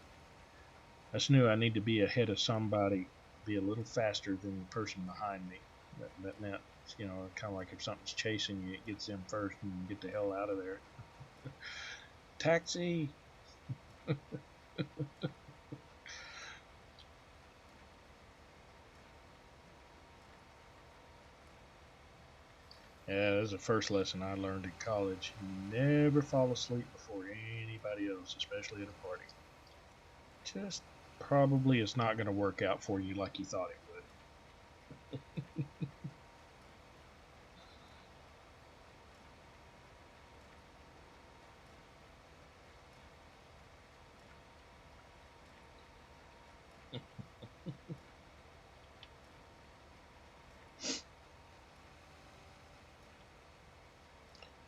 I just knew I need to be ahead of somebody, be a little faster than the person behind me. That meant, kind of like if something's chasing you, it gets them first and you get the hell out of there. Taxi! Yeah, that's the first lesson I learned in college. You never fall asleep before anybody else, especially at a party. Just probably it's not going to work out for you like you thought it would.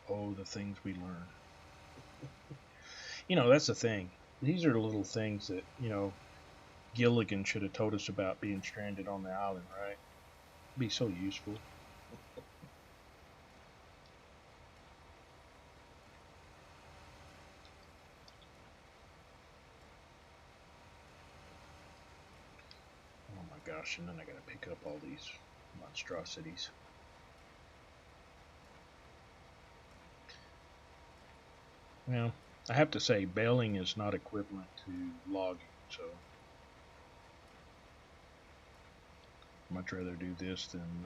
Oh, the things we learn. That's the thing. These are the little things that, Gilligan should have told us about being stranded on the island, right? Be so useful. Oh my gosh, and then I gotta pick up all these monstrosities. Well, I have to say, bailing is not equivalent to logging, so I'd much rather do this than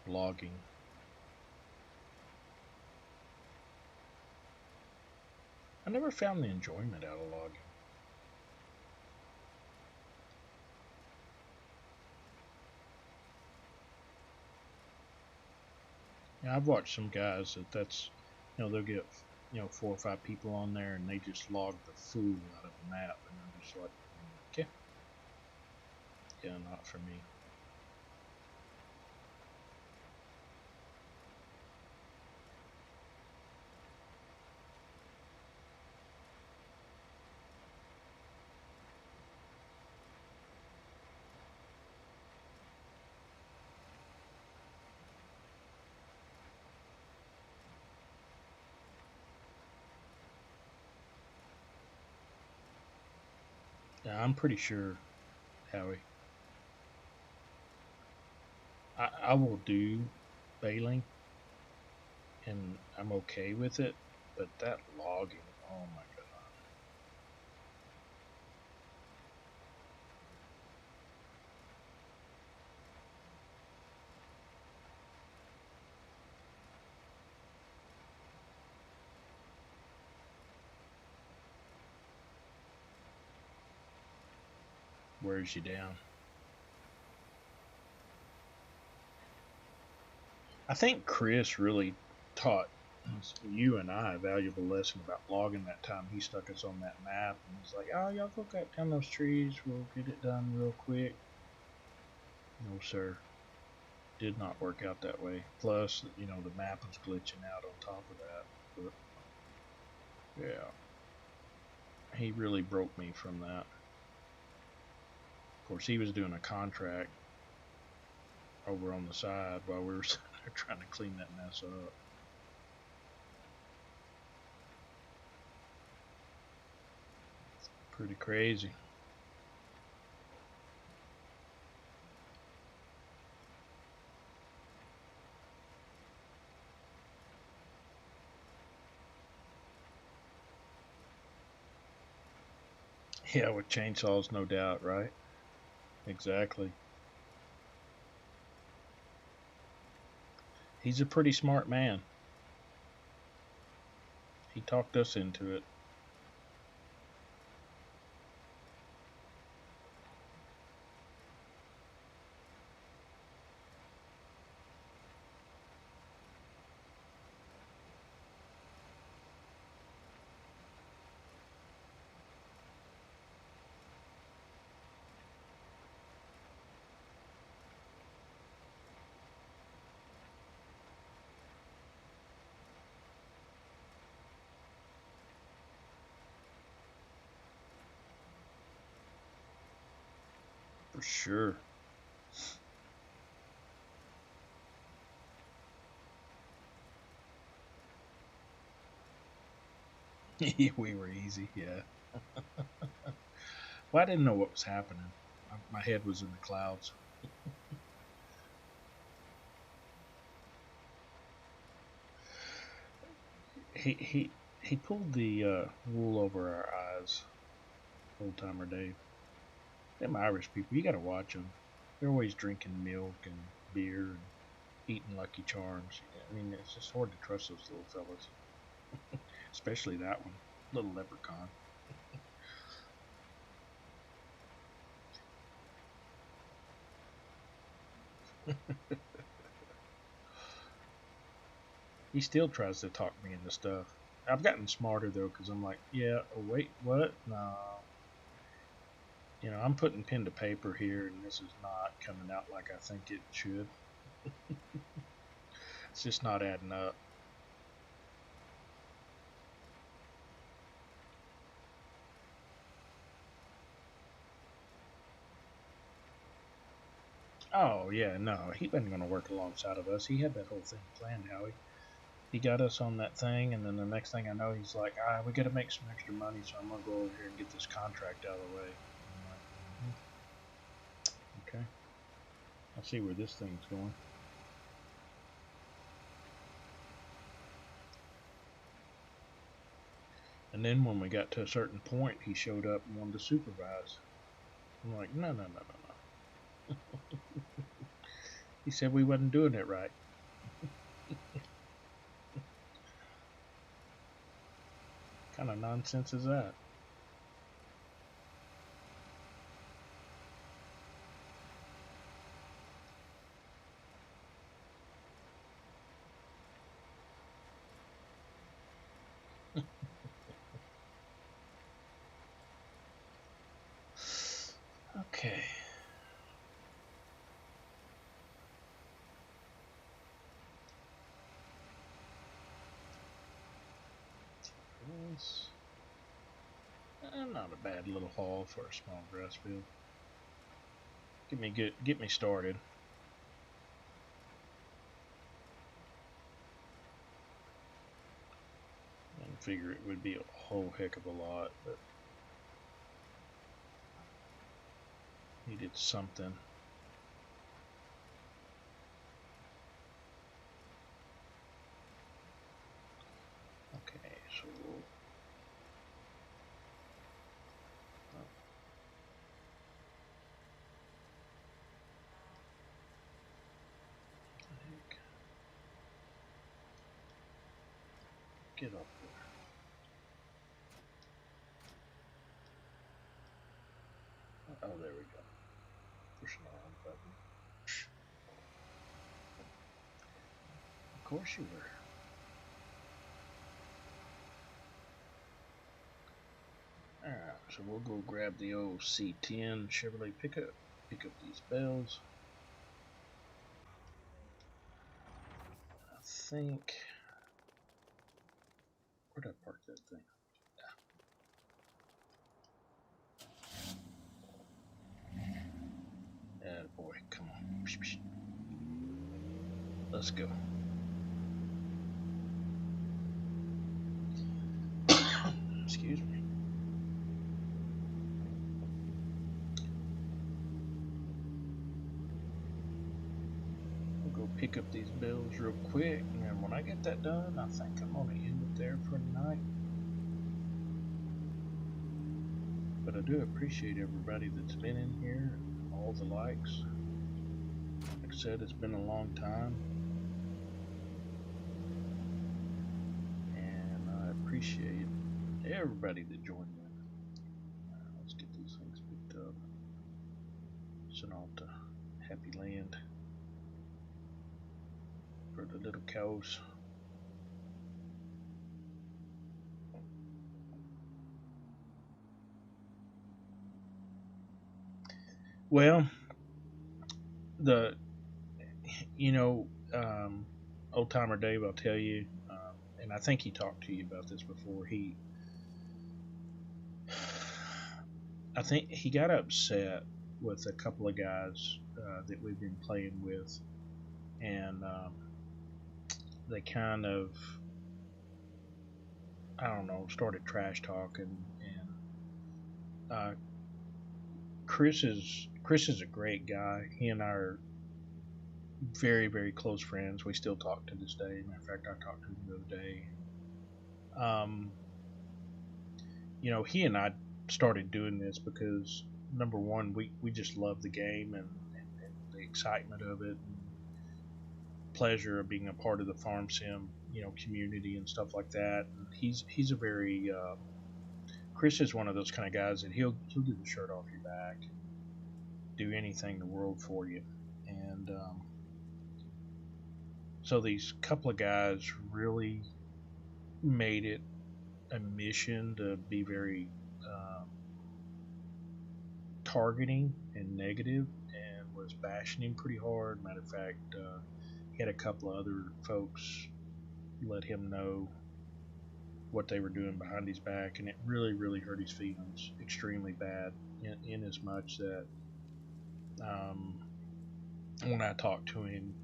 logging. I never found the enjoyment out of logging. Yeah, I've watched some guys they'll get, 4 or 5 people on there and they just log the fool out of a map, and I'm just like, okay, yeah, not for me. Yeah, I'm pretty sure, Howie, I will do bailing and I'm okay with it, but that logging, oh my god, wears you down. I think Chris really taught you and I a valuable lesson about logging that time he stuck us on that map and was like, "Oh, y'all go cut down those trees. We'll get it done real quick." No, sir. Did not work out that way. Plus, the map was glitching out on top of that. But yeah, he really broke me from that. Of course, he was doing a contract over on the side while we were trying to clean that mess up. Pretty crazy. Yeah, with chainsaws, no doubt, right? Exactly. He's a pretty smart man. He talked us into it. For sure. We were easy, yeah. Well, I didn't know what was happening. My head was in the clouds. He pulled the wool over our eyes, old timer Dave. Them Irish people, you got to watch them. They're always drinking milk and beer and eating Lucky Charms. I mean, it's just hard to trust those little fellas, especially that one, little leprechaun. He still tries to talk me into stuff. I've gotten smarter though, because I'm like, yeah, oh, wait, what? No, I'm putting pen to paper here, and this is not coming out like I think it should. It's just not adding up. Oh yeah, no, he wasn't going to work alongside of us. He had that whole thing planned, Howie. He got us on that thing, and then the next thing I know, he's like, we got to make some extra money, so I'm gonna go over here and get this contract out of the way. I'm like, okay, I see where this thing's going. And then when we got to a certain point, he showed up and wanted to supervise. I'm like, no, no, no, no, no. He said we wasn't doing it right. What kind of nonsense is that? Okay. This, not a bad little haul for a small grass field. Get me started. And figure it would be a whole heck of a lot, but needed something. Okay, so get up there. Oh, there we go. Pushing the wrong button. course you were. Alright, so we'll go grab the old C10 Chevrolet pickup, pick up these bells. I think. Where'd I park that thing? Boy, come on. Let's go. Excuse me. We'll go pick up these bills real quick, and when I get that done, I think I'm going to end it there for tonight. But I do appreciate everybody that's been in here, and all the likes. Like I said, it's been a long time, and I appreciate everybody that joined in. Let's get these things picked up. Send off to Happy Land for the little cows. Well, Old Timer Dave, I'll tell you, and I think he talked to you about this before. I think he got upset with a couple of guys that we've been playing with, and they kind of, I don't know, started trash talking. And Chris is a great guy. He and I are very, very close friends. We still talk to this day. Matter of fact, I talked to him the other day. He and I started doing this because number one, we just love the game and the excitement of it, and pleasure of being a part of the farm sim, community and stuff like that. And he's a very Chris is one of those kind of guys that he'll do the shirt off your back and do anything in the world for you. And so these couple of guys really made it a mission to be very targeting and negative, and was bashing him pretty hard. Matter of fact, he had a couple of other folks let him know what they were doing behind his back, and it really, really hurt his feelings extremely bad. In as much that when I talked to him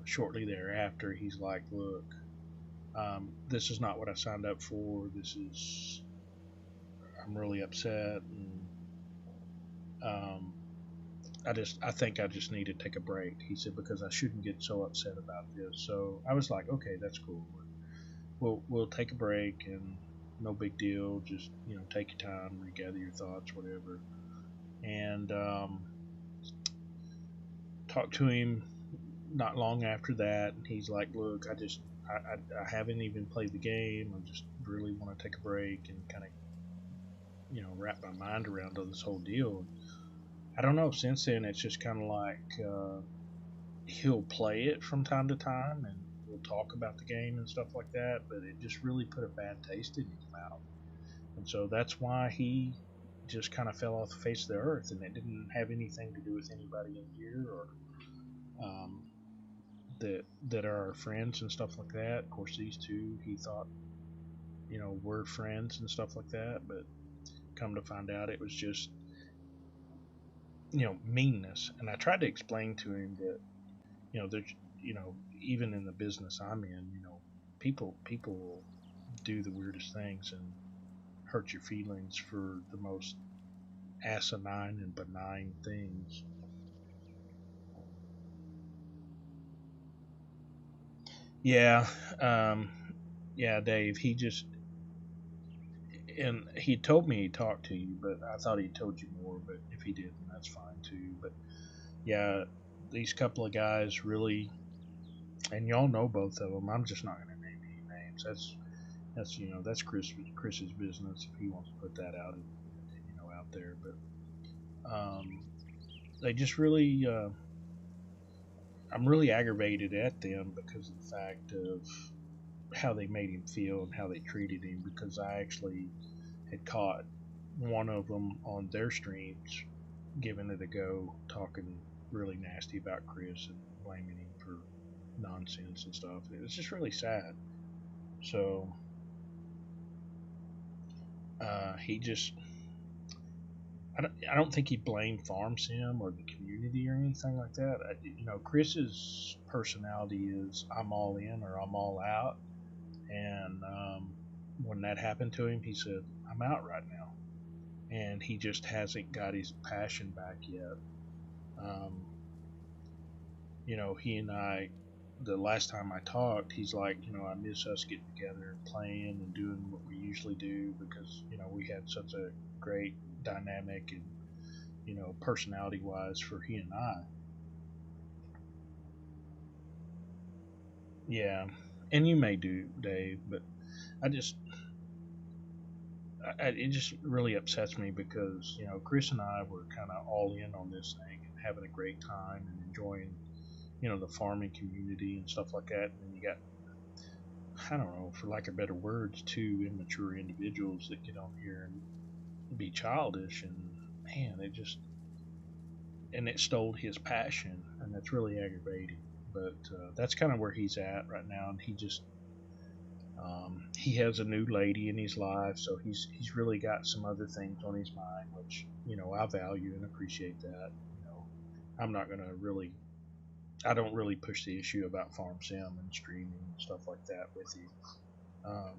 shortly thereafter, he's like, "Look, this is not what I signed up for. I'm really upset, and I think I just need to take a break." He said, because I shouldn't get so upset about this. So I was like, okay, that's cool. We'll take a break, and no big deal. Just take your time, regather your thoughts, whatever. And talked to him not long after that, and he's like, "Look, I haven't even played the game. I just really want to take a break and kind of wrap my mind around this whole deal." And I don't know. Since then, it's just kind of like he'll play it from time to time, and we'll talk about the game and stuff like that. But it just really put a bad taste in his mouth, and so that's why he just kind of fell off the face of the earth. And it didn't have anything to do with anybody in here or um, that are our friends and stuff like that. Of course, these two, he thought, we're friends and stuff like that, but come to find out, it was just, meanness. And I tried to explain to him that, there's, even in the business I'm in, people do the weirdest things and hurt your feelings for the most asinine and benign things. Yeah, yeah, Dave. And he told me he talked to you, but I thought he told you more. But if he didn't, that's fine too. But yeah, these couple of guys really, and y'all know both of them. I'm just not going to name any names. That's Chris's business if he wants to put that out out there. But they just really I'm really aggravated at them because of the fact of how they made him feel and how they treated him. Because I actually had caught one of them on their streams giving it a go, talking really nasty about Chris and blaming him for nonsense and stuff. It was just really sad. So he just, I don't think he blamed Farm Sim or the community or anything like that. Chris's personality is I'm all in or I'm all out. And when that happened to him, he said, I'm out right now. And he just hasn't got his passion back yet. Um, he and I, the last time I talked, he's like, I miss us getting together and playing and doing what we usually do because, we had such a great dynamic and, personality wise for he and I. Yeah. And you may do, Dave, but I just, it just really upsets me because, Chris and I were kind of all in on this thing and having a great time and enjoying, the farming community and stuff like that. And then you got, I don't know, for lack of better words, two immature individuals that get on here and be childish, and man, it stole his passion, and that's really aggravating. But that's kind of where he's at right now, and he has a new lady in his life, so he's really got some other things on his mind, which I value and appreciate that. I'm not gonna really I don't really push the issue about farm sim and streaming and stuff like that with you. Um,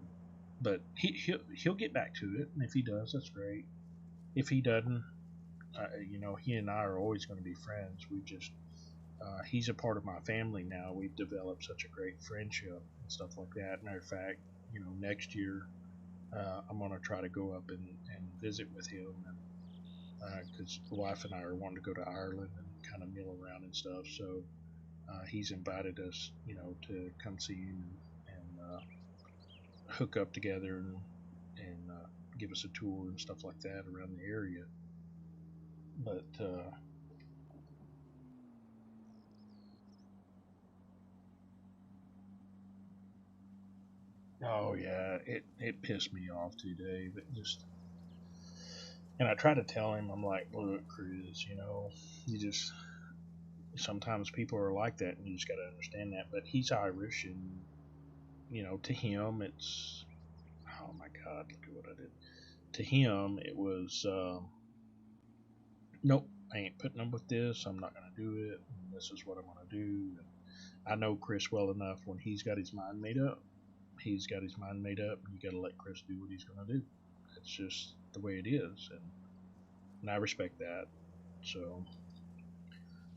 but he'll get back to it, and if he does, that's great. If he doesn't, he and I are always going to be friends. He's a part of my family now. We've developed such a great friendship and stuff like that. Matter of fact, next year I'm going to try to go up and visit with him, and because the wife and I are wanting to go to Ireland and kind of meal around and stuff. So he's invited us, to come see him and hook up together and give us a tour and stuff like that around the area. But oh yeah, it pissed me off today. But just and I try to tell him, I'm like, look, Chris, you just sometimes people are like that, and you just got to understand that. But he's Irish, and to him, it's oh my God, look at what I did. To him, it was nope, I ain't putting up with this. I'm not going to do it. And this is what I'm going to do. And I know Chris well enough. When he's got his mind made up, he's got his mind made up. You got to let Chris do what he's going to do. It's just the way it is, and I respect that. So,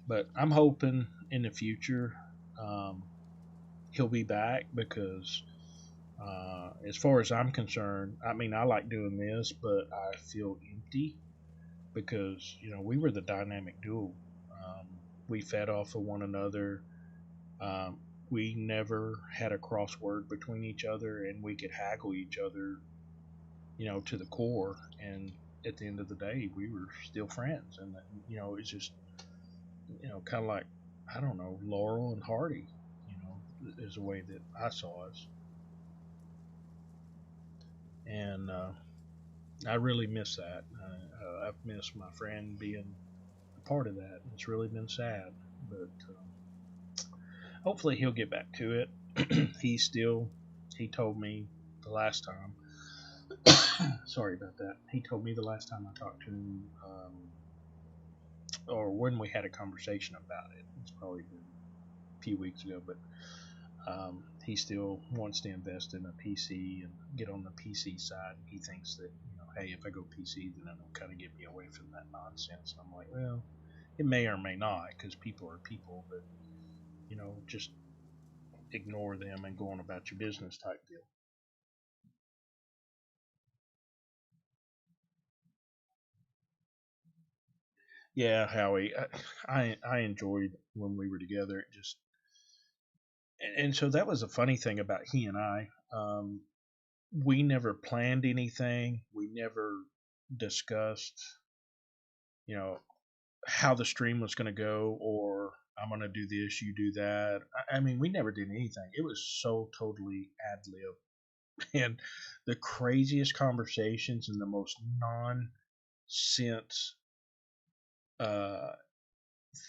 but I'm hoping in the future um, he'll be back because, as far as I'm concerned, I mean I like doing this, but I feel empty because we were the dynamic duo. Um, we fed off of one another. Um, we never had a crossword between each other, and we could haggle each other, to the core. And at the end of the day, we were still friends. And it's just kind of like I don't know, Laurel and Hardy. Is a way that I saw us, and I really miss that. I've missed my friend being a part of that. It's really been sad, but hopefully he'll get back to it. He told me the last time. Sorry about that. He told me the last time I talked to him, or when we had a conversation about it. It's probably been a few weeks ago, but he still wants to invest in a PC and get on the PC side. He thinks that hey, if I go PC, then it'll kind of get me away from that nonsense. And I'm like, well, it may or may not, because people are people, but just ignore them and go on about your business type deal. Yeah, Howie, I enjoyed when we were together. It just and so that was a funny thing about he and I. We never planned anything. We never discussed, you know, how the stream was going to go or I'm gonna do this, you do that. I mean, we never did anything. It was so totally ad lib, and the craziest conversations and the most nonsense uh,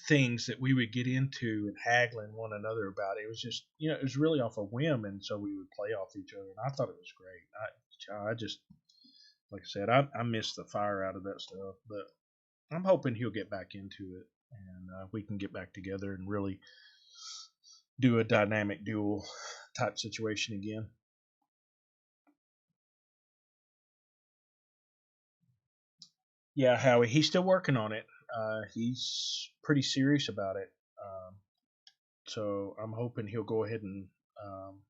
things that we would get into and haggling one another about. It was just, it was really off a whim, and so we would play off each other, and I thought it was great. I just, like I said, I missed the fire out of that stuff, but I'm hoping he'll get back into it, and we can get back together and really do a dynamic duel type situation again. Yeah, Howie, he's still working on it. He's pretty serious about it. So I'm hoping he'll go ahead and um,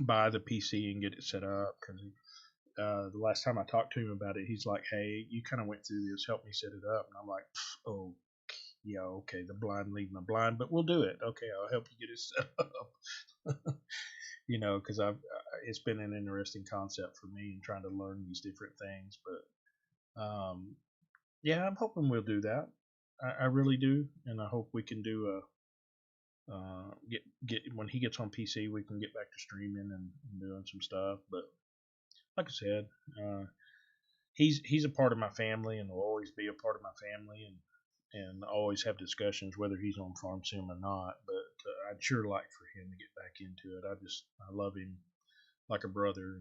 buy the PC and get it set up. Because the last time I talked to him about it, he's like, "Hey, you kind of went through this. Help me set it up." And I'm like, "Oh, yeah, okay. The blind leading the blind, but we'll do it. Okay, I'll help you get it set up." Because it's been an interesting concept for me and trying to learn these different things. But yeah, I'm hoping we'll do that. I really do, and I hope we can do a get when he gets on PC, we can get back to streaming and doing some stuff. But like I said, he's a part of my family and will always be a part of my family, and always have discussions whether he's on Farm Sim or not. But I'd sure like for him to get back into it. I love him like a brother.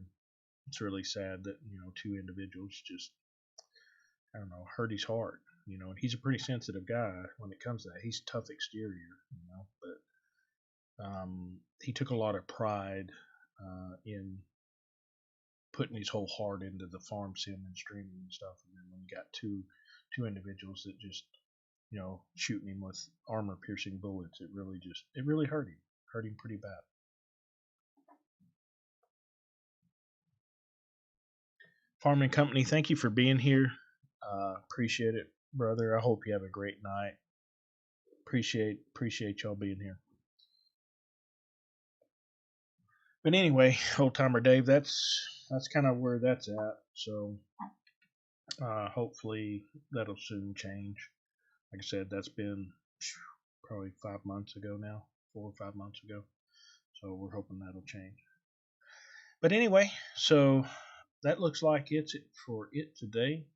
It's really sad that two individuals just, I don't know, hurt his heart. And he's a pretty sensitive guy when it comes to that. He's tough exterior, but he took a lot of pride in putting his whole heart into the farm sim and streaming and stuff. And then when you got two individuals that just shooting him with armor piercing bullets, it really hurt him pretty bad. Farming Company, thank you for being here. Appreciate it, brother. I hope you have a great night. Appreciate y'all being here. But anyway, old timer Dave, that's kind of where that's at. So hopefully that'll soon change. Like I said, that's been probably 5 months ago now, 4 or 5 months ago. So we're hoping that'll change. But anyway, so that looks like it's it for it today.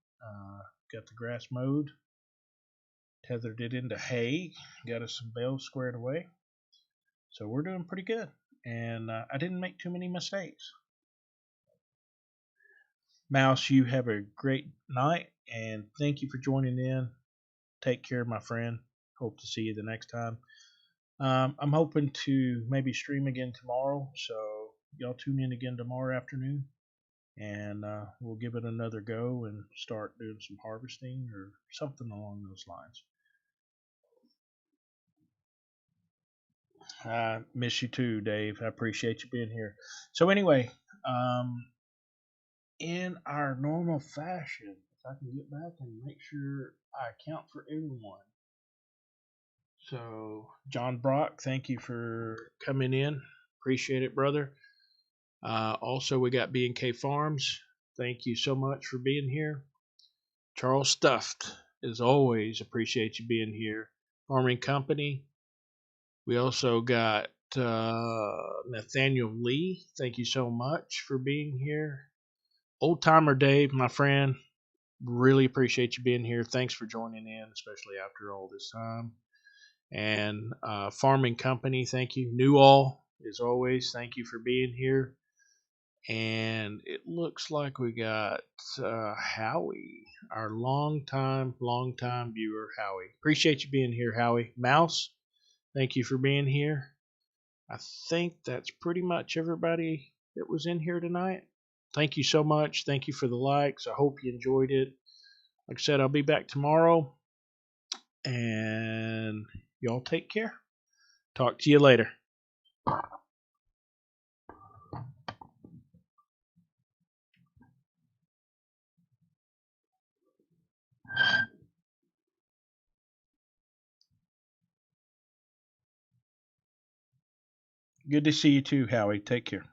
Got the grass mowed, tethered it into hay, got us some bales squared away. So we're doing pretty good. And I didn't make too many mistakes. Mouse, you have a great night, and thank you for joining in. Take care, my friend. Hope to see you the next time. I'm hoping to maybe stream again tomorrow, so y'all tune in again tomorrow afternoon, and we'll give it another go and start doing some harvesting or something along those lines. I miss you too, Dave. I appreciate you being here. So anyway, in our normal fashion, if I can get back and make sure I account for everyone. So, John Brock, thank you for coming in. Appreciate it, brother. Also, we got B&K Farms. Thank you so much for being here. Charles Stuffed, as always, appreciate you being here. Farming Company. We also got Nathaniel Lee. Thank you so much for being here. Old Timer Dave, my friend, really appreciate you being here. Thanks for joining in, especially after all this time. And Farming Company, thank you. Newall, as always, thank you for being here. And it looks like we got Howie, our longtime viewer, Howie. Appreciate you being here, Howie. Mouse, thank you for being here. I think that's pretty much everybody that was in here tonight. Thank you so much. Thank you for the likes. I hope you enjoyed it. Like I said, I'll be back tomorrow. And y'all take care. Talk to you later. Good to see you too, Howie. Take care.